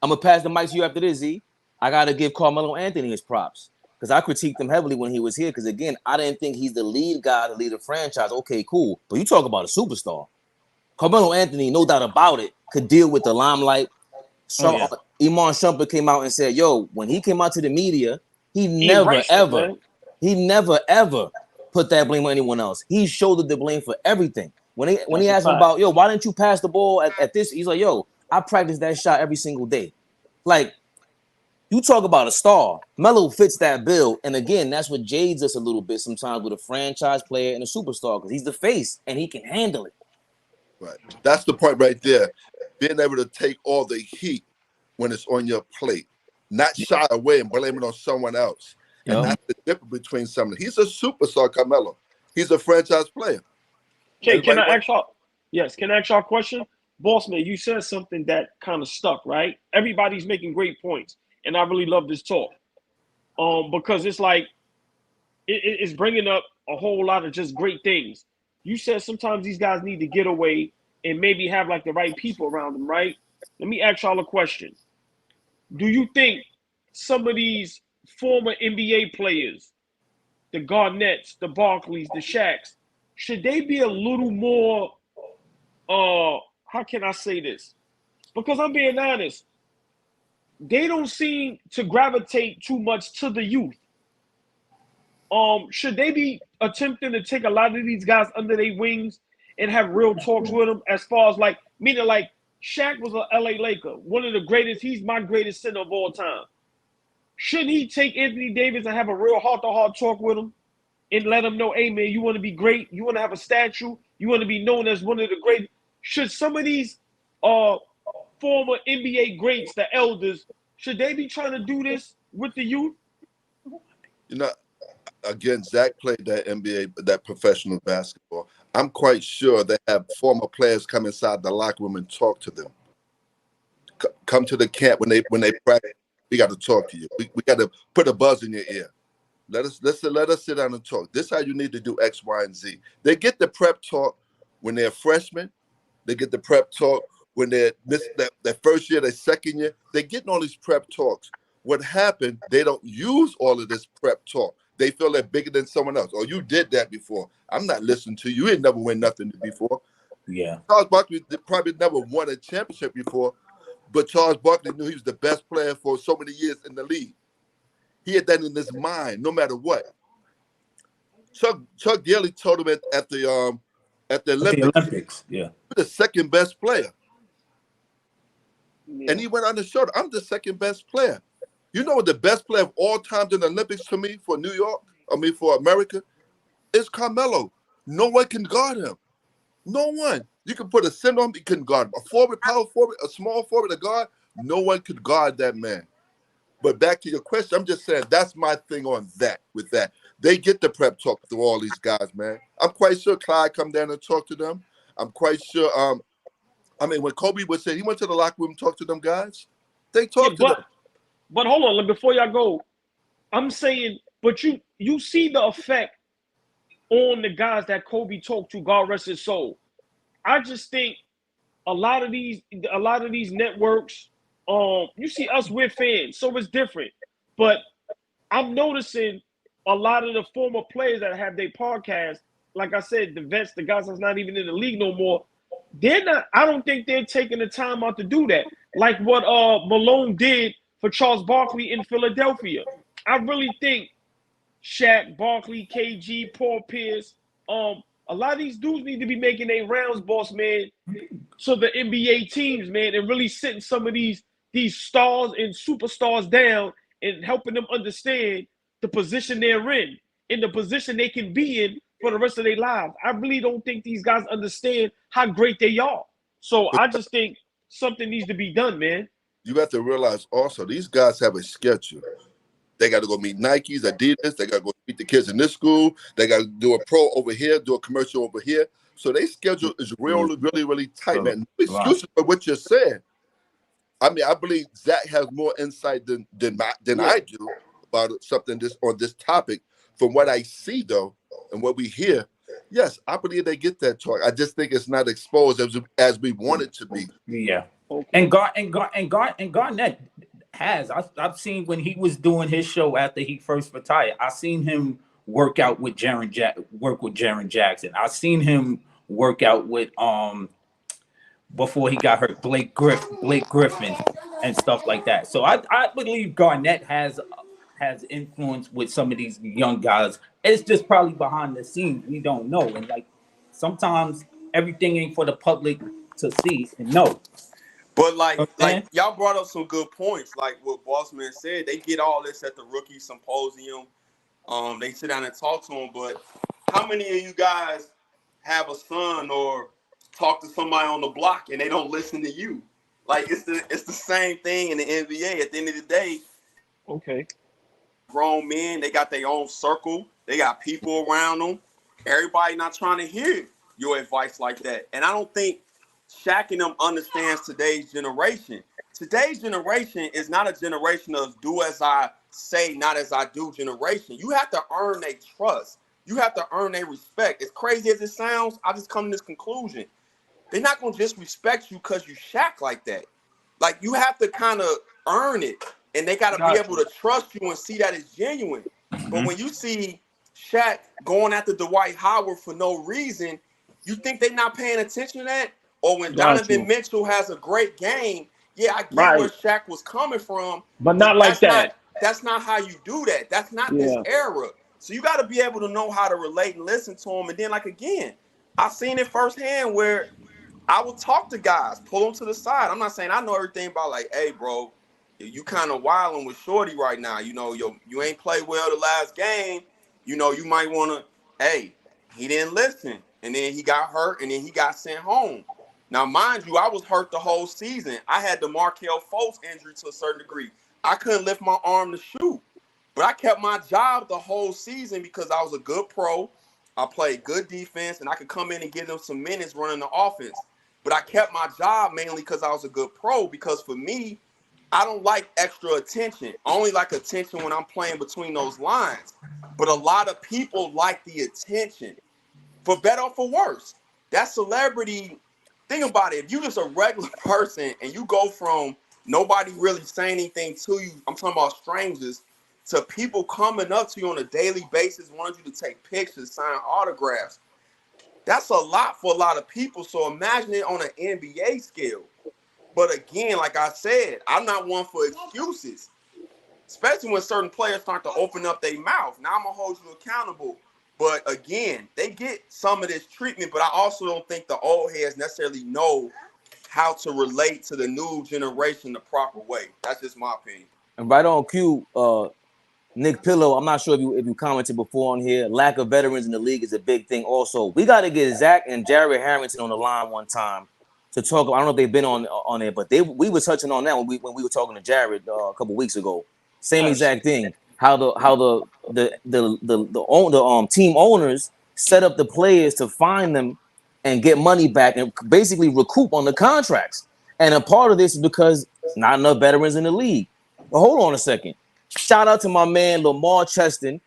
I'm gonna pass the mic to you after this, Z. I gotta give Carmelo Anthony his props. Because I critiqued him heavily when he was here. Because again, I didn't think he's the lead guy to lead the franchise. Okay, cool. But you talk about a superstar. Carmelo Anthony, no doubt about it, could deal with the limelight. Iman Shumpert came out and said, yo, when he came out to the media, he never ever put that blame on anyone else. He shouldered the blame for everything. When he asked him about, yo, why didn't you pass the ball at this? He's like, yo, I practice that shot every single day. Like, you talk about a star. Melo fits that bill. And again, that's what jades us a little bit sometimes with a franchise player and a superstar, because he's the face and he can handle it.
Right. That's the point right there. Being able to take all the heat when it's on your plate, not shy away and blame it on someone else. Yep. And that's the difference between someone. He's a superstar, Carmelo. He's a franchise player.
Okay, can I ask y'all? Yes, can I ask y'all a question? Bossman, you said something that kind of stuck, right? Everybody's making great points, and I really love this talk. Because it's like it's bringing up a whole lot of just great things. You said sometimes these guys need to get away and maybe have like the right people around them, right? Let me ask y'all a question. Do you think some of these former NBA players, the Garnetts, the Barkleys, the Shaqs, should they be a little more, how can I say this? Because I'm being honest, they don't seem to gravitate too much to the youth. Should they be attempting to take a lot of these guys under their wings and have real talks with them, as far as like, meaning like Shaq was an LA Laker, one of the greatest, he's my greatest center of all time. Shouldn't he take Anthony Davis and have a real heart-to-heart talk with him and let him know, hey man, you want to be great, you want to have a statue, you want to be known as one of the great. Should some of these former NBA greats, the elders, should they be trying to do this with the youth?
You know, again, Zach played that NBA, that professional basketball. I'm quite sure they have former players come inside the locker room and talk to them. Come to the camp when they practice. We got to talk to you. We got to put a buzz in your ear. Let us sit down and talk. This is how you need to do X, Y, and Z. They get the prep talk when they're freshmen. They get the prep talk when they're their first year, their second year. They're getting all these prep talks. What happened, they don't use all of this prep talk. They feel they're bigger than someone else. Oh, you did that before. I'm not listening to you. You ain't never win nothing before.
Yeah.
Charles Barkley probably never won a championship before, but Charles Barkley knew he was the best player for so many years in the league. He had that in his mind, no matter what. Chuck Daly told him at the Olympics,
yeah,
the second best player. Yeah. And he went on the shoulder. I'm the second best player. You know what the best player of all time in the Olympics to me for for America, is Carmelo. No one can guard him. No one. You can put a center on him, you couldn't guard him. A forward, power forward, a small forward, a guard, no one could guard that man. But back to your question, I'm just saying that's my thing on that. With that, they get the prep talk through all these guys, man. I'm quite sure Clyde come down and talk to them. I'm quite sure. When Kobe would say he went to the locker room and talked to them guys, they talked to them.
But hold on, before y'all go, I'm saying, but you see the effect on the guys that Kobe talked to, God rest his soul. I just think a lot of these networks, you see us, we're fans, so it's different. But I'm noticing a lot of the former players that have their podcast, like I said, the vets, the guys that's not even in the league no more, I don't think they're taking the time out to do that. like what Malone did for Charles Barkley in Philadelphia. I really think Shaq, Barkley, KG, Paul Pierce, a lot of these dudes need to be making their rounds, boss man, to the NBA teams, man, and really sitting some of these stars and superstars down and helping them understand the position they're in the position they can be in for the rest of their lives. I really don't think these guys understand how great they are. So I just think something needs to be done, man.
You have to realize also these guys have a schedule. They got to go meet Nikes, Adidas. They got to go meet the kids in this school. They got to do a pro over here, do a commercial over here. So their schedule is really, really, really tight, man. No excuses for what you're saying. I mean, I believe Zach has more insight than I do about something on this topic. From what I see, though, and what we hear, yes, I believe they get that talk. I just think it's not exposed as we want it to be.
Yeah. And Garnett has. I've seen when he was doing his show after he first retired. I seen him work out with Jaren Jackson. I seen him work out with before he got hurt, Blake Griffin and stuff like that. So I believe Garnett has influence with some of these young guys. It's just probably behind the scenes. We don't know. And like sometimes everything ain't for the public to see and know.
But like y'all brought up some good points. Like what Bossman said, they get all this at the rookie symposium. They sit down and talk to them. But how many of you guys have a son or talk to somebody on the block and they don't listen to you? Like it's the same thing in the NBA. At the end of the day,
okay,
grown men, they got their own circle. They got people around them. Everybody not trying to hear your advice like that. And I don't think Shaq and them understands today's generation. Today's generation is not a generation of do as I say, not as I do generation. You have to earn their trust. You have to earn their respect. As crazy as it sounds, I just come to this conclusion. They're not going to just respect you because you Shaq like that. Like, you have to kind of earn it. And they got to be able to trust you and see that it's genuine. But when you see Shaq going after Dwight Howard for no reason, you think they're not paying attention to that? Or when Donovan Mitchell has a great game, yeah, I get where Shaq was coming from.
But not like that.
That's not how you do that. That's not this era. So you got to be able to know how to relate and listen to them. And then, like, again, I've seen it firsthand where I would talk to guys, pull them to the side. I'm not saying I know everything about, like, hey, bro, you kind of wilding with Shorty right now. You know, you ain't played well the last game. You know, you might want to, hey, he didn't listen. And then he got hurt, and then he got sent home. Now, mind you, I was hurt the whole season. I had the Markelle Fultz injury to a certain degree. I couldn't lift my arm to shoot. But I kept my job the whole season because I was a good pro. I played good defense, and I could come in and give them some minutes running the offense. But I kept my job mainly because I was a good pro, because for me, I don't like extra attention. I only like attention when I'm playing between those lines. But a lot of people like the attention, for better or for worse. That celebrity, think about it. If you're just a regular person and you go from nobody really saying anything to you, I'm talking about strangers, to people coming up to you on a daily basis, wanting you to take pictures, sign autographs. That's a lot for a lot of people. So imagine it on an NBA scale. But again, like I said, I'm not one for excuses, especially when certain players start to open up their mouth. Now I'm going to hold you accountable. But again, they get some of this treatment, but I also don't think the old heads necessarily know how to relate to the new generation the proper way. That's just my opinion.
And right on cue, Nick Pillow, I'm not sure if you commented before on here, lack of veterans in the league is a big thing also. We got to get Zach and Jared Harrington on the line one time to talk. I don't know if they've been on it, but we were touching on that when we were talking to Jared a couple weeks ago. Same exact thing. How the team owners set up the players to find them and get money back and basically recoup on the contracts. And a part of this is because not enough veterans in the league. But hold on a second. Shout out to my man Lamar Cheston,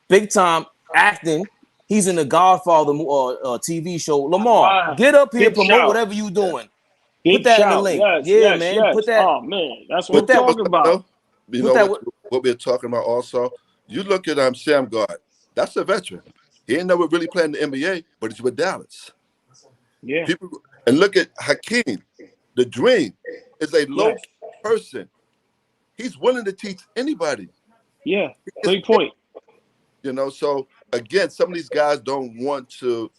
big time acting. He's in the Godfather TV show. Lamar, get up here, promote whatever you doing. Put that in the link.
Yes,
man.
Yes.
Put that.
Oh man, that's what I'm talking about.
You know what we're talking about also. You look at Sam Gard. That's a veteran. He ain't never really played in the NBA, but he's with Dallas.
Yeah.
And look at Hakeem. The Dream is a low
Yes.
person. He's willing to teach anybody.
Yeah. Great point.
You know, so again, some of these guys don't want to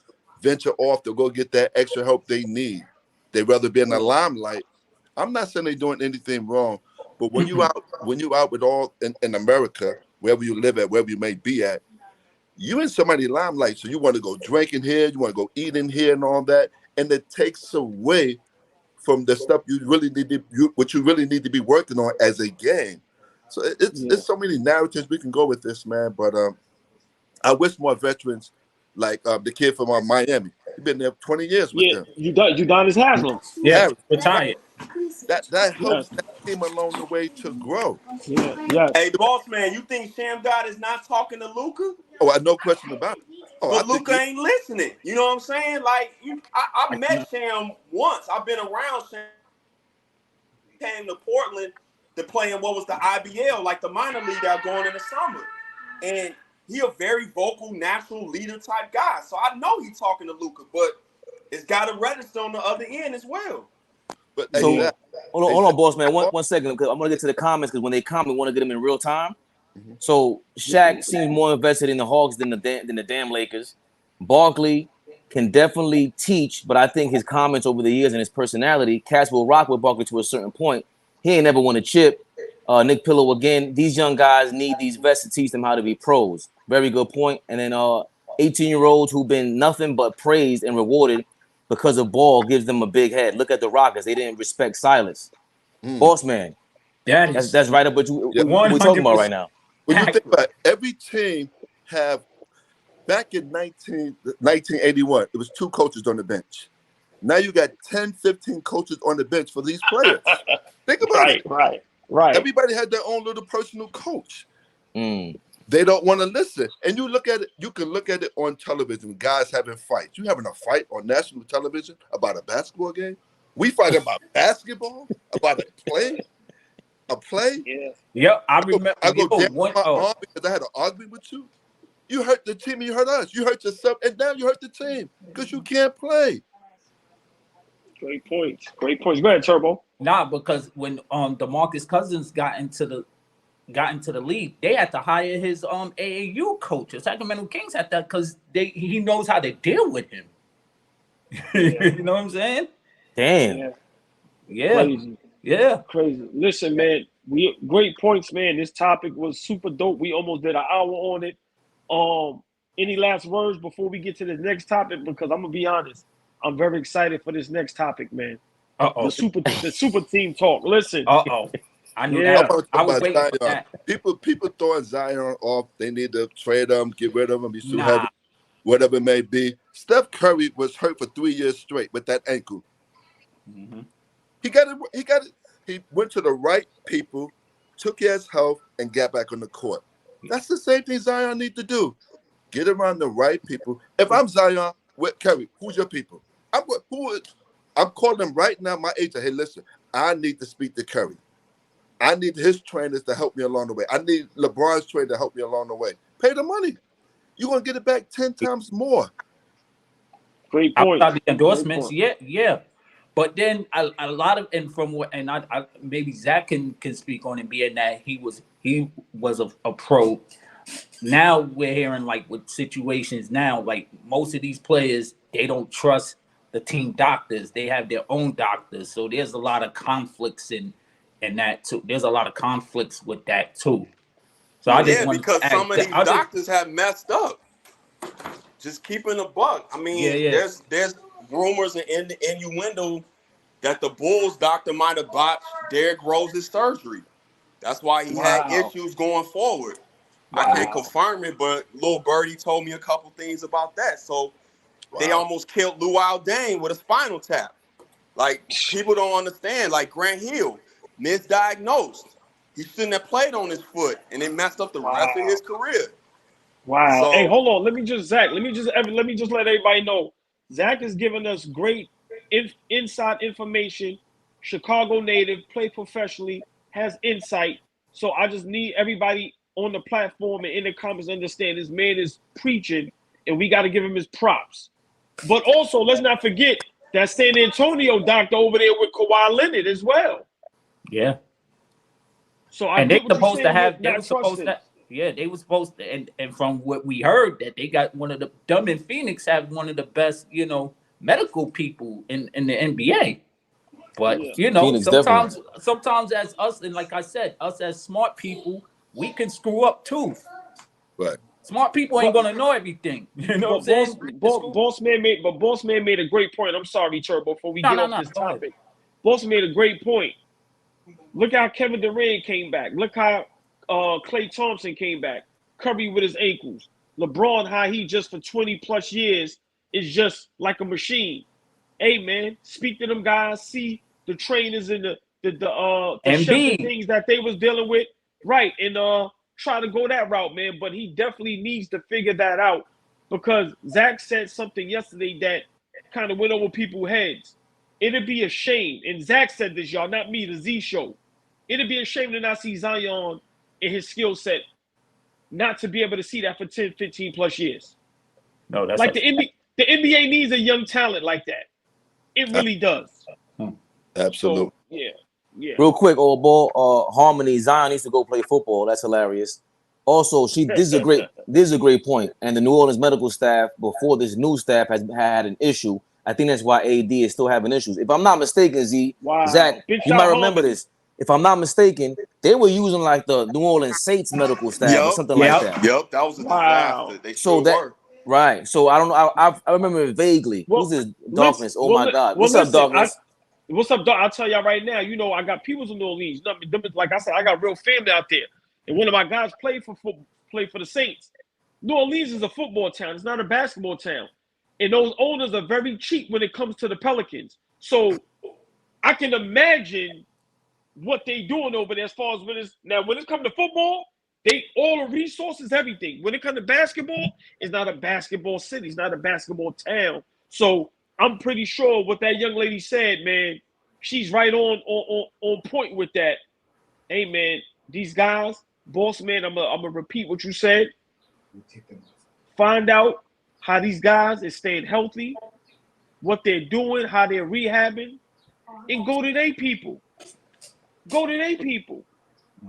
venture off to go get that extra help they need. They'd rather be in the limelight. I'm not saying they're doing anything wrong, but when you out with all in America, wherever you live at, wherever you may be at, you in somebody's limelight. So you want to go drinking here, you want to go eating here and all that, and it takes away from the stuff you really need to what you really need to be working on as a game. So it's so many narratives we can go with this, man. But I wish more veterans like the kid from Miami. He's been there 20 years with them.
Udonis Haslam.
Yeah, retired.
That helps that team along the way to grow.
Yeah.
Hey, the boss man, you think Sham God is not talking to Luka?
Oh, I no question about it. Oh,
but Luka ain't listening. You know what I'm saying? Like, I met Sham once. I've been around Sham. He came to Portland to play in what was the IBL, like the minor league out going in the summer. And he a very vocal, natural leader type guy. So I know he's talking to Luka, but it's got to register on the other end as well.
But
so hold on, boss man. One second, because I'm gonna get to the comments because when they comment, we want to get them in real time. So Shaq seems more invested in the Hawks than the damn Lakers. Barkley can definitely teach, but I think his comments over the years and his personality, cats will rock with Barkley to a certain point. He ain't never won a chip. Nick Pillow again. These young guys need these vets to teach them how to be pros. Very good point. And then 18-year-olds who've been nothing but praised and rewarded because of Ball gives them a big head. Look at the Rockets. They didn't respect Silas. Boss man. That's right up what we're talking about right now.
When you think about it, every team have, back in 1981, it was 2 coaches on the bench. Now you got 10, 15 coaches on the bench for these players. Think about it.
Right.
Everybody had their own little personal coach. They don't want to listen. And you look at it, you can look at it on television, guys having fights. You having a fight on national television about a basketball game? We fight about basketball, about a play. Yeah.
Yep, I remember.
I go down my arm because I had an argument with you. You hurt the team, you hurt us. You hurt yourself, and now you hurt the team because you can't play.
Great points. Go ahead, Turbo.
Nah, because when DeMarcus Cousins got into the league, they had to hire his AAU coach. The Sacramento Kings had that because he knows how to deal with him. You know what I'm saying?
Damn.
Yeah.
Crazy.
Yeah.
Crazy. Listen, man, great points, man. This topic was super dope. We almost did an hour on it. Any last words before we get to the next topic? Because I'm gonna be honest, I'm very excited for this next topic, man. The super team talk. Listen.
I knew that. I was waiting for that.
People throwing Zion off. They need to trade him, get rid of him, be too heavy, whatever it may be. Steph Curry was hurt for 3 years straight with that ankle. He got it. He went to the right people, took care of his health, and got back on the court. That's the same thing Zion need to do. Get around the right people. If I'm Zion with Curry, who's your people? I'm calling them right now, my agent. Hey, listen, I need to speak to Curry. I need his trainers to help me along the way. I need LeBron's trainer to help me along the way. Pay the money. You're going to get it back 10 times more.
Great point.
Outside the endorsements, yeah. But then a lot of, and from what, and I maybe Zach can speak on it, being that he was a pro. Now we're hearing like with situations now, like most of these players, they don't trust the team doctors. They have their own doctors. So there's a lot of conflicts in that too. There's a lot of conflicts with that too. So I just want
because some of these doctors have messed up. Just keeping a buck. I mean, there's rumors and innuendo that the Bulls doctor might have botched Derrick Rose's surgery. That's why he had issues going forward. I can't confirm it, but Lil Birdie told me a couple things about that. So they almost killed Luol Deng with a spinal tap. Like, people don't understand. Like Grant Hill, misdiagnosed. He shouldn't have played on his foot, and it messed up the rest of his career.
Wow.
So,
hey, hold on. Let me just let everybody know. Zach is giving us great inside information. Chicago native, play professionally, has insight. So I just need everybody on the platform and in the comments to understand this man is preaching, and we got to give him his props. But also, let's not forget that San Antonio doctor over there with Kawhi Leonard as well.
Yeah.
So I
And they
get what you're
supposed to
saying.
have. They
Not
were supposed
trusting.
to. Yeah, they were supposed to. And from what we heard, that they got one of the Dumb in Phoenix have one of the best, medical people in the NBA. But
Yeah.
Phoenix definitely.
sometimes as us, and like I said, us as smart people, we can screw up too.
Right.
Smart people ain't
But
gonna know everything. You know what I'm
but
saying?
Boss man made a great point. I'm sorry, Turbo, before we get off
No.
this
Go ahead.
topic. Boss made a great point. Look how Kevin Durant came back. Look how Klay Thompson came back. Curry with his ankles. LeBron, how he just for 20 plus years is just like a machine. Hey man, speak to them guys. See the trainers and the chefs and
Embiid.
things that they was dealing with, right? And try to go that route, man. But he definitely needs to figure that out because Zach said something yesterday that kind of went over people's heads. It'd be a shame, and Zach said this, y'all, not me, the Z Show. It'd be a shame to not see Zion in his skill set, not to be able to see that for 10, 15 plus years.
No, that's
Like the NBA needs a young talent like that. It really does.
Absolutely.
So, yeah.
Real quick, Allball, Harmony, Zion needs to go play football. That's hilarious. Also, this is a great point. And the New Orleans medical staff, before this new staff, has had an issue. I think that's why AD is still having issues. If I'm not mistaken, Zach,
Big
you
shot
might remember
Harmony.
this. If I'm not mistaken, they were using like the New Orleans Saints medical staff or something like that.
Yep, that was a disaster. They sure were.
Right. So I don't know. I remember it vaguely. Who's this Darkness? Oh my God. What's up, Darkness?
What's up, Doc? I'll tell y'all right now. I got people in New Orleans. Like I said, I got real family out there. And one of my guys played for the Saints. New Orleans is a football town. It's not a basketball town. And those owners are very cheap when it comes to the Pelicans. So I can imagine what they doing over there as far as when it's come to football, all the resources, everything. When it comes to basketball, it's not a basketball city. It's not a basketball town. So I'm pretty sure what that young lady said, man, she's right on point with that. Hey, man, these guys, boss man, I'm gonna repeat what you said. Find out how these guys is staying healthy, what they're doing, how they're rehabbing, and go to their people.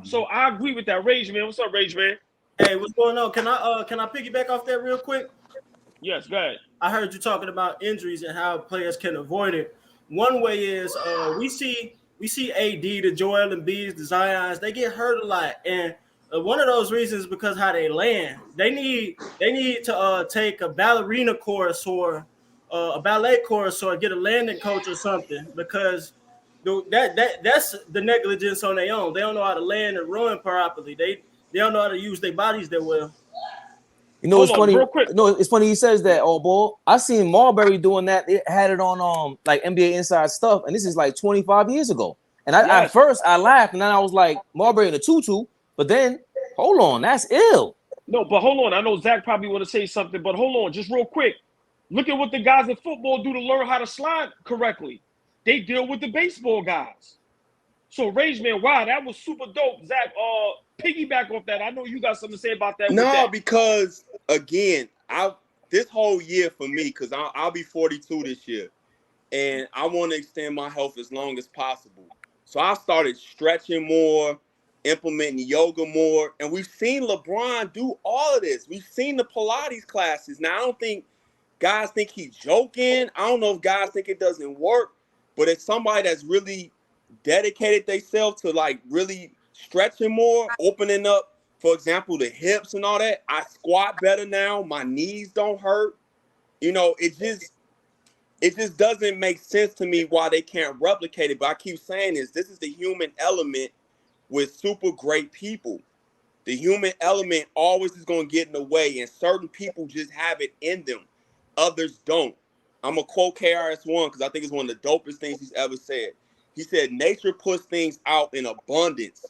So I agree with that. Rage Man. What's up, Rage Man?
Hey, what's going on? Can I piggyback off that real quick?
Yes, go ahead.
I heard you talking about injuries and how players can avoid it. One way is we see AD, the Joel Embiid, the Zions, they get hurt a lot, and one of those reasons is because how they land. They need to take a ballerina course or a ballet course or get a landing coach or something because that's the negligence on their own. They don't know how to land and run properly. They don't know how to use their bodies that well.
It's funny.
Real quick.
No, it's funny he says that, Allball. I seen Marbury doing that. It had it on like NBA Inside Stuff, and this is like 25 years ago. And at first I laughed, and then I was like, Marbury in a tutu. But then, hold on, that's ill.
No, but hold on. I know Zach probably want to say something, but hold on, just real quick. Look at what the guys in football do to learn how to slide correctly. They deal with the baseball guys. So, Rage Man, wow, that was super dope. Zach, piggyback off that. I know you got something to say about that.
No, because again, this whole year for me, because I'll be 42 this year, and I want to extend my health as long as possible. So I started stretching more, implementing yoga more, and we've seen LeBron do all of this. We've seen the Pilates classes. Now, I don't think guys think he's joking. I don't know if guys think it doesn't work, but it's somebody that's really dedicated themselves to like really stretching more, opening up, for example, the hips and all that. I squat better now. My knees don't hurt. It just doesn't make sense to me why they can't replicate it. But I keep saying this is the human element with super great people. The human element always is going to get in the way, and certain people just have it in them. Others don't. I'm going to quote KRS-One because I think it's one of the dopest things he's ever said. He said, nature puts things out in abundance,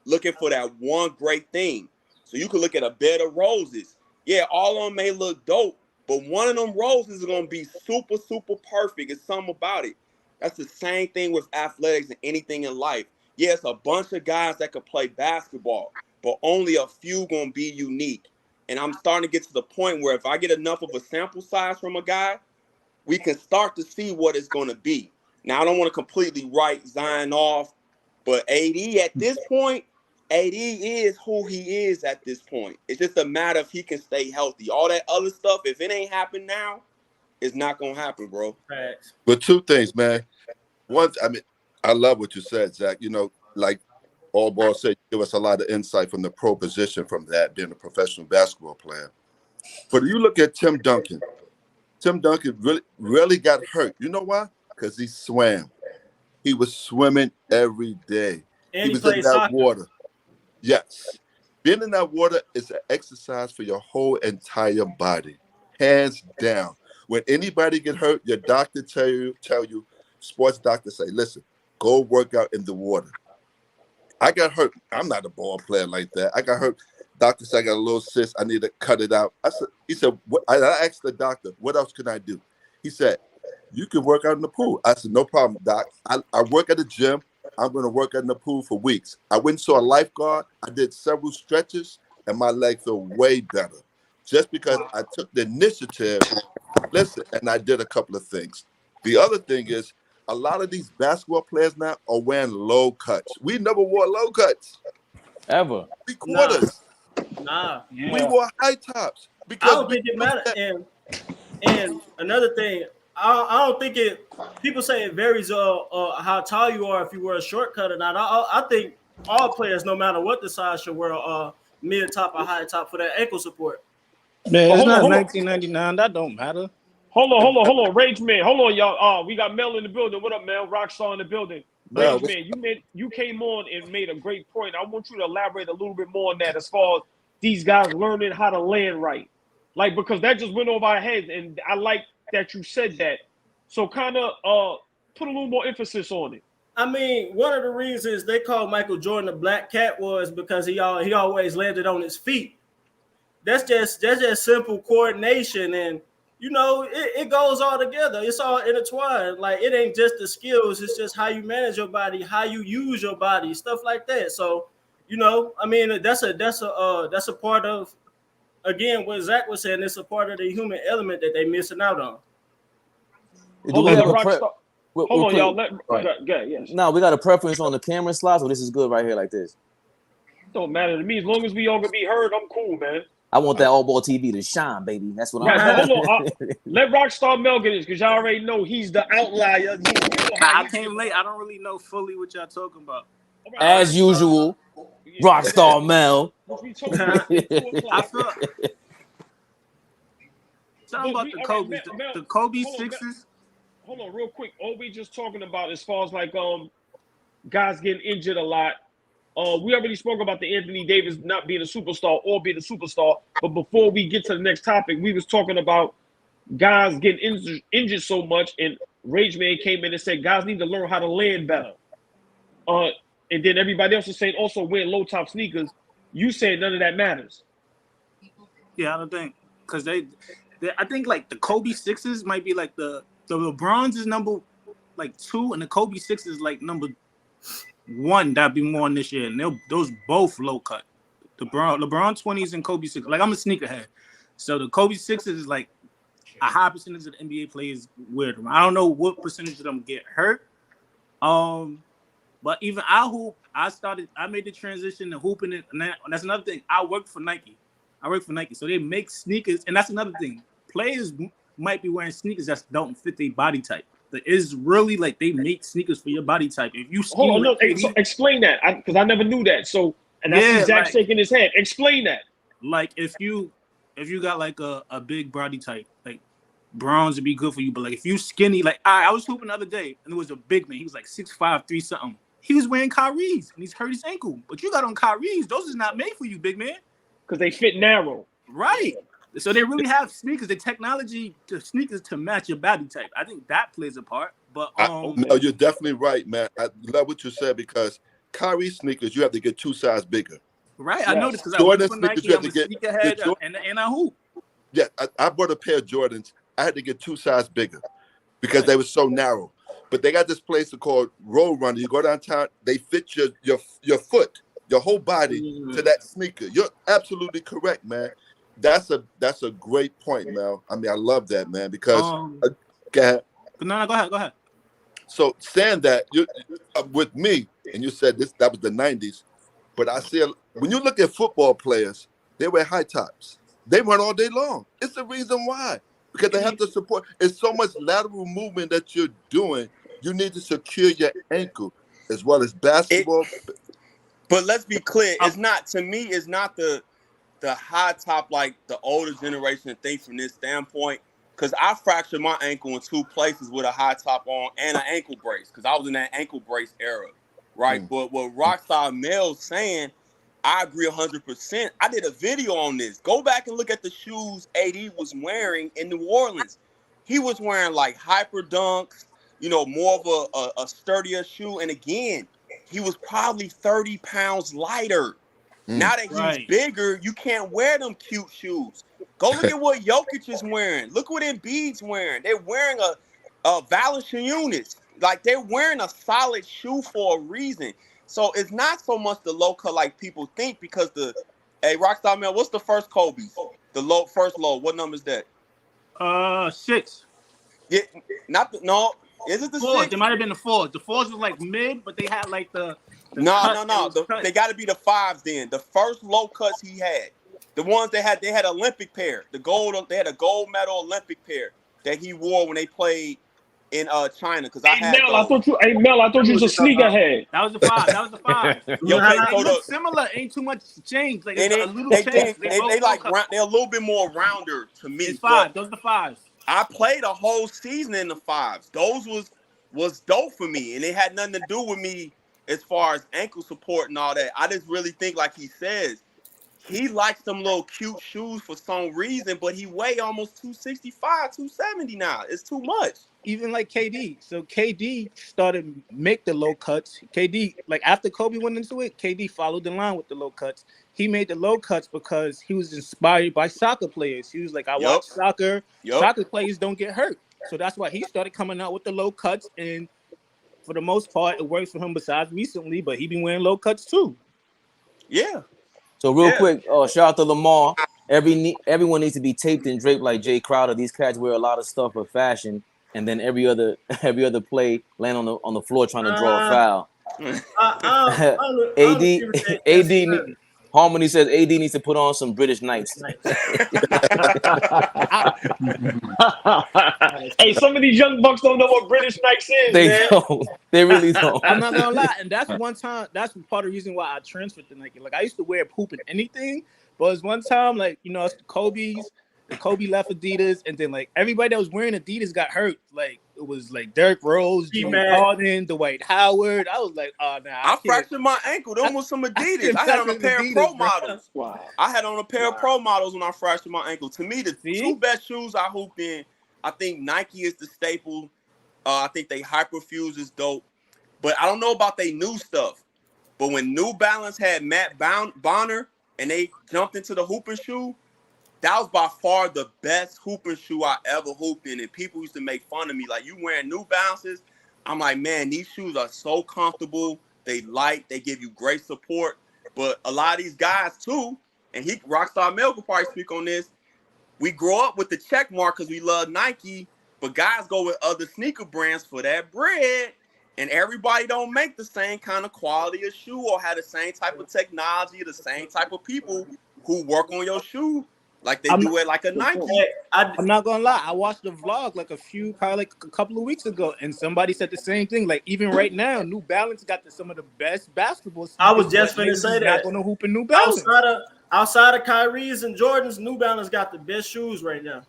looking for that one great thing. So you can look at a bed of roses. Yeah, all of them may look dope, but one of them roses is going to be super, super perfect. It's something about it. That's the same thing with athletics and anything in life. Yeah, it's a bunch of guys that could play basketball, but only a few going to be unique. And I'm starting to get to the point where if I get enough of a sample size from a guy, we can start to see what it's going to be. Now, I don't want to completely write Zion off, but AD at this point, AD is who he is at this point. It's just a matter if he can stay healthy. All that other stuff, if it ain't happened now, it's not going to happen, bro.
Facts.
But two things, man. One, I mean, I love what you said, Zach. You know, like Allball said, you give us a lot of insight from the pro position from that, being a professional basketball player. But you look at Tim Duncan. Tim Duncan really got hurt. You know why? Because he swam. He was swimming every day.
And
he was in that
soccer.
water. Yes. Being in that water is an exercise for your whole entire body. Hands down. When anybody get hurt, your doctor tell you, sports doctor say, listen, go work out in the water. I got hurt. I'm not a ball player like that. I got hurt. Doctor said I got a little cyst. I need to cut it out. He said, I asked the doctor, what else can I do? He said, you can work out in the pool. I said, no problem, doc. I work at the gym. I'm going to work out in the pool for weeks. I went and saw a lifeguard. I did several stretches, and my legs feel way better. Just because I took the initiative, listen, and I did a couple of things. The other thing is, a lot of these basketball players now are wearing low cuts. We never wore low cuts.
Ever.
3/4.
Nah.
We wore high tops.
I
Because
don't think it matters. And another thing, I don't think it. People say it varies how tall you are if you wear a short cut or not. I think all players, no matter what the size, should wear a mid top or high top for that ankle support.
Man, it's not
hold on.
1999. That don't matter.
Hold on, Rage Man. Hold on, y'all. We got Mel in the building. What up, Mel? Rockstar in the building. Rage Man, you came on and made a great point. I want you to elaborate a little bit more on that as far as these guys learning how to land right. Like, because that just went over our heads, and I like that you said that. So kind of put a little more emphasis on it.
I mean, one of the reasons they called Michael Jordan the Black Cat was because he always landed on his feet. That's just simple coordination, and you know it goes all together. It's all intertwined. Like, it ain't just the skills; it's just how you manage your body, how you use your body, stuff like that. So, you know, I mean, that's a part of, again, what Zach was saying. It's a part of the human element that they missing out on.
Hold on, y'all. Yes.
No, we got a preference on the camera slot, so this is good right here like this.
Don't matter to me. As long as we all can be heard, I'm cool, man.
I want that AllBallTV to shine, baby. That's what I'm
hold on. Let Rockstar Mel get this, because y'all already know he's the outlier.
I came late. I don't really know fully what y'all talking about.
As usual, Rockstar Mel.
I feel something about the Kobe. The Kobe Sixers.
Hold on, real quick. All we just talking about as far as like guys getting injured a lot. We already spoke about the Anthony Davis not being a superstar or being a superstar. But before we get to the next topic, we was talking about guys getting injured so much, and Rage Man came in and said guys need to learn how to land better. And then everybody else is saying also wear low top sneakers. You said none of that matters.
Yeah, I don't think, because I think like the Kobe Sixers might be like the LeBron's is number like 2, and the Kobe Sixers is like number 1. That'd be more in this year, and those both low cut. LeBron 20s and Kobe 6. Like, I'm a sneakerhead, so the Kobe 6s is like a high percentage of the NBA players wear them. I don't know what percentage of them get hurt. But even I hoop. I made the transition to hooping it, and that's another thing. I work for Nike, so they make sneakers, and that's another thing. Players might be wearing sneakers that don't fit their body type. It's really like they make sneakers for your body type. If you
explain that, because I never knew that. So, and I see Zach shaking his head. Explain that. Like,
if you got like a big body type, like bronze would be good for you. But like if you skinny, like I was hooping the other day, and there was a big man. He was like 6'5", 3 something. He was wearing Kyries, and he's hurt his ankle. But you got on Kyries; those is not made for you, big man.
Because they fit narrow.
Right. So they really have sneakers, the technology to sneakers to match your body type. I think that plays a part. But
no, you're definitely right, man. I love what you said, because Kyrie sneakers, you have to get 2 sizes bigger.
Right. Yes. I noticed, because
Jordan
I went
sneakers,
Nike,
you have to get
sneakerhead, and I hoop.
Yeah, I bought a pair of Jordans. I had to get 2 sizes bigger because they were so narrow. But they got this place called Road Runner. You go downtown, they fit your foot, your whole body to that sneaker. You're absolutely correct, man. That's a great point, Mel. I mean, I love that, man, because Go ahead.
No, go ahead.
So saying that you with me, and you said that was the 90s, but I see when you look at football players, they wear high tops. They run all day long. It's the reason why. Because they have to support. It's so much lateral movement that you're doing. You need to secure your ankle as well as basketball.
But let's be clear. It's not, to me, it's not the high top like the older generation thinks from this standpoint. Because I fractured my ankle in 2 places with a high top on and an ankle brace. Because I was in that ankle brace era, right? But what Rockstar Mel's saying, I agree 100%. I did a video on this. Go back and look at the shoes AD was wearing in New Orleans. He was wearing like hyper dunks, more of a sturdier shoe. And again, he was probably 30 pounds lighter. Now that he's bigger, you can't wear them cute shoes. Go look at what Jokic is wearing. Look what Embiid's wearing. They're wearing a Valanciunas. Like, they're wearing a solid shoe for a reason. So it's not so much the low cut like people think, because Rockstar Mel, what's the first Kobe's? The first low. What number is that?
6.
Yeah, is it the
4?
6?
It might have been the 4. The 4s was like mid, but they had like the
no. They got to be the 5s then. The first low cuts he had, the ones they had Olympic pair. They had a gold medal Olympic pair that he wore when they played in China. Because I thought
you was a sneakerhead.
That was the 5. That was the 5. They look similar. Ain't too much change. Like, it's a little change.
They're a little bit more rounder to me.
It's 5. Those are the 5s.
I played a whole season in the 5s. Those was dope for me, and it had nothing to do with me as far as ankle support and all that. I just really think, like he says, he likes them little cute shoes for some reason, but he weigh almost 265, 270 now. It's too much.
Even like KD. So KD started make the low cuts. KD, like after Kobe went into it, KD followed the line with the low cuts. He made the low cuts because he was inspired by soccer players. He was like, I watch soccer. Soccer players don't get hurt. So that's why he started coming out with the low cuts. And for the most part, it works for him besides recently, but he been wearing low cuts too.
Yeah.
So real quick, shout out to Lamar. Everyone needs to be taped and draped like Jay Crowder. These cats wear a lot of stuff for fashion, and then every other play land on the floor trying to draw a foul. Harmony says AD needs to put on some British Knights.
Hey, some of these young bucks don't know what British Knights is.
They don't. They really don't.
I'm not gonna lie, and that's one time. That's part of the reason why I transferred to Nike. Like, I used to wear poop and anything, but it was one time, like, it's the Kobe's. The Kobe left Adidas, and then like everybody that was wearing Adidas got hurt. Like, it was like Derrick Rose, Jimmy Harden, Dwight Howard. I was like, oh, nah.
I fractured my ankle. Them was some Adidas. I had on a pair of Pro Models.
Wow.
I had on a pair of Pro Models when I fractured my ankle. To me, the 2 best shoes I hoop in, I think Nike is the staple. I think they Hyperfuse is dope. But I don't know about they new stuff. But when New Balance had Matt Bonner and they jumped into the hooping shoe, that was by far the best hooping shoe I ever hooped in. And people used to make fun of me. Like, you wearing New Balances? I'm like, man, these shoes are so comfortable. They light. They give you great support. But a lot of these guys, too, and Rockstar Mel could probably speak on this, we grow up with the check mark because we love Nike, but guys go with other sneaker brands for that bread. And everybody don't make the same kind of quality of shoe or have the same type of technology, the same type of people who work on your shoe. Like they do it like a Nike.
I'm not gonna lie. I watched the vlog probably like a couple of weeks ago, and somebody said the same thing. Like, even right now, New Balance got some of the best basketball sneakers.
I was just finna say that.
Not gonna hoop in New Balance.
Outside of Kyries and Jordans, New Balance got the best shoes right now.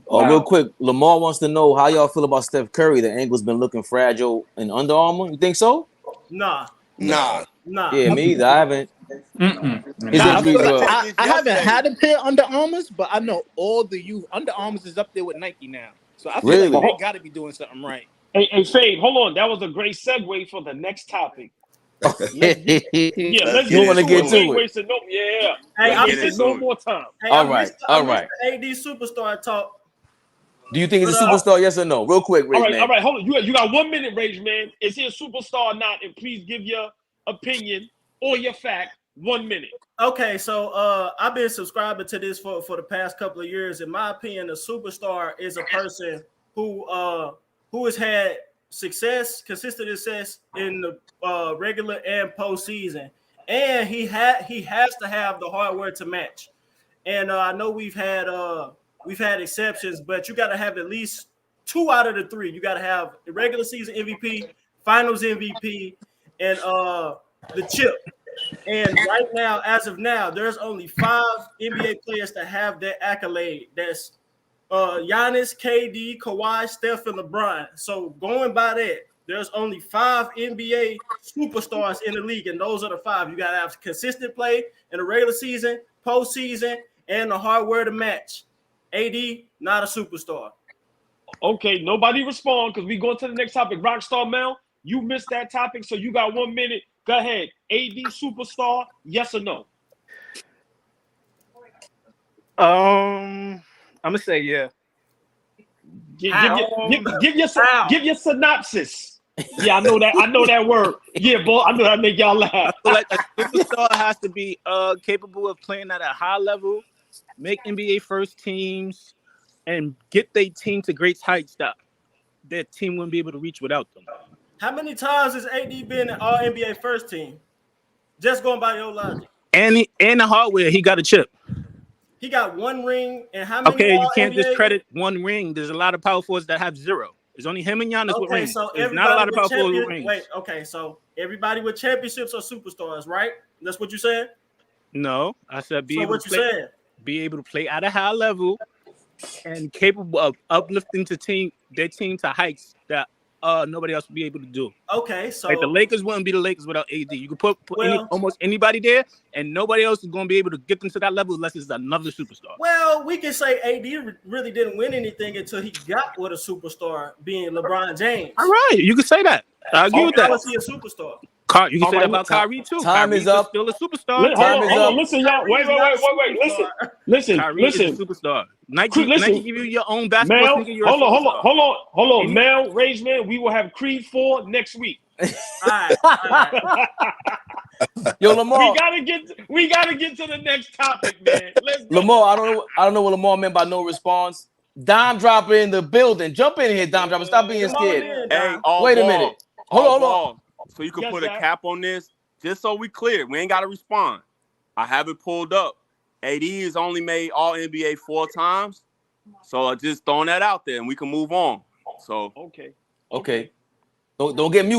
Oh, real quick, Lamar wants to know how y'all feel about Steph Curry. The ankle's been looking fragile in Under Armour. You think so?
Nah.
Yeah, me either. I haven't.
I haven't had a pair of Under Armours, but I know all the youth. Under Armours is up there with Nike now, so I feel like they got to be doing something right.
Hey, Fave, hold on. That was a great segue for the next topic. Let's get into it. I'm wasting no more time.
Hey,
all right.
AD superstar talk.
Do you think it's a superstar? Yes or no? Real quick, Rage Man.
All right. Hold on. You got 1 minute, Rage Man. Is he a superstar or not? And please give your opinion or your fact. 1 minute.
Okay, so I've been subscribing to this for the past couple of years. In my opinion, a superstar is a person who has had consistent success in the regular and postseason, and he has to have the hardware to match. And I know we've had exceptions, but you got to have at least 2 out of the 3. You got to have the regular season MVP, Finals MVP, and the chip. And right now, as of now, there's only 5 NBA players that have that accolade. That's Giannis, KD, Kawhi, Steph, and LeBron. So going by that, there's only 5 NBA superstars in the league, and those are the 5. You got to have consistent play in the regular season, postseason, and the hardware to match. AD, not a superstar.
Okay, nobody respond because we going to the next topic. Rockstar Mel, you missed that topic, so you got 1 minute. Go ahead. AD superstar, yes or no?
I'm gonna say yeah.
Give your synopsis. Yeah, I know that word. Yeah, boy, I know that make y'all laugh.
I feel like a superstar has to be capable of playing at a high level, make NBA first teams, and get their team to great heights that their team wouldn't be able to reach without them.
How many times has AD been in All NBA first team? Just going by your logic.
And the hardware, he got a chip.
He got 1 ring, and how many?
Okay, you can't
NBA?
discredit 1 ring. There's a lot of power forwards that have 0. There's only him and Giannis with rings.
So
there's not a lot of power forwards with rings.
Wait, okay, so everybody with championships are superstars, right? That's what you said?
No, I said be able to play at a high level and capable of uplifting their team to heights that nobody else would be able to do.
Okay, so
like the Lakers wouldn't be the Lakers without AD. You could put almost anybody there, and nobody else is going to be able to get them to that level unless it's another superstar.
Well, we can say AD really didn't win anything until he got with a superstar, being LeBron James.
All right, you can say that. I agree with that.
Was he a superstar?
You can say that about Kyrie too.
Time
Kyrie's
is up.
Still a superstar.
Time is up.
Listen, y'all. Wait. Listen.
Kyrie is a superstar. Nike give you your own basketball sneaker.
Hold on. Mel, Rage Man, we will have Creed 4 next week.
All right.
Yo, Lamar.
We gotta get to the next topic, man. Let's go.
Lamar, I don't know what Lamar meant by no response. Dime Dropper in the building. Jump in here, Dime Dropper. Stop being scared.
Hey,
wait a minute. Hold on.
So you can put a cap on this, just so we clear. We ain't got to respond. I have it pulled up. AD has only made All NBA 4 times, so just throwing that out there, and we can move on. So
okay. Don't get muted.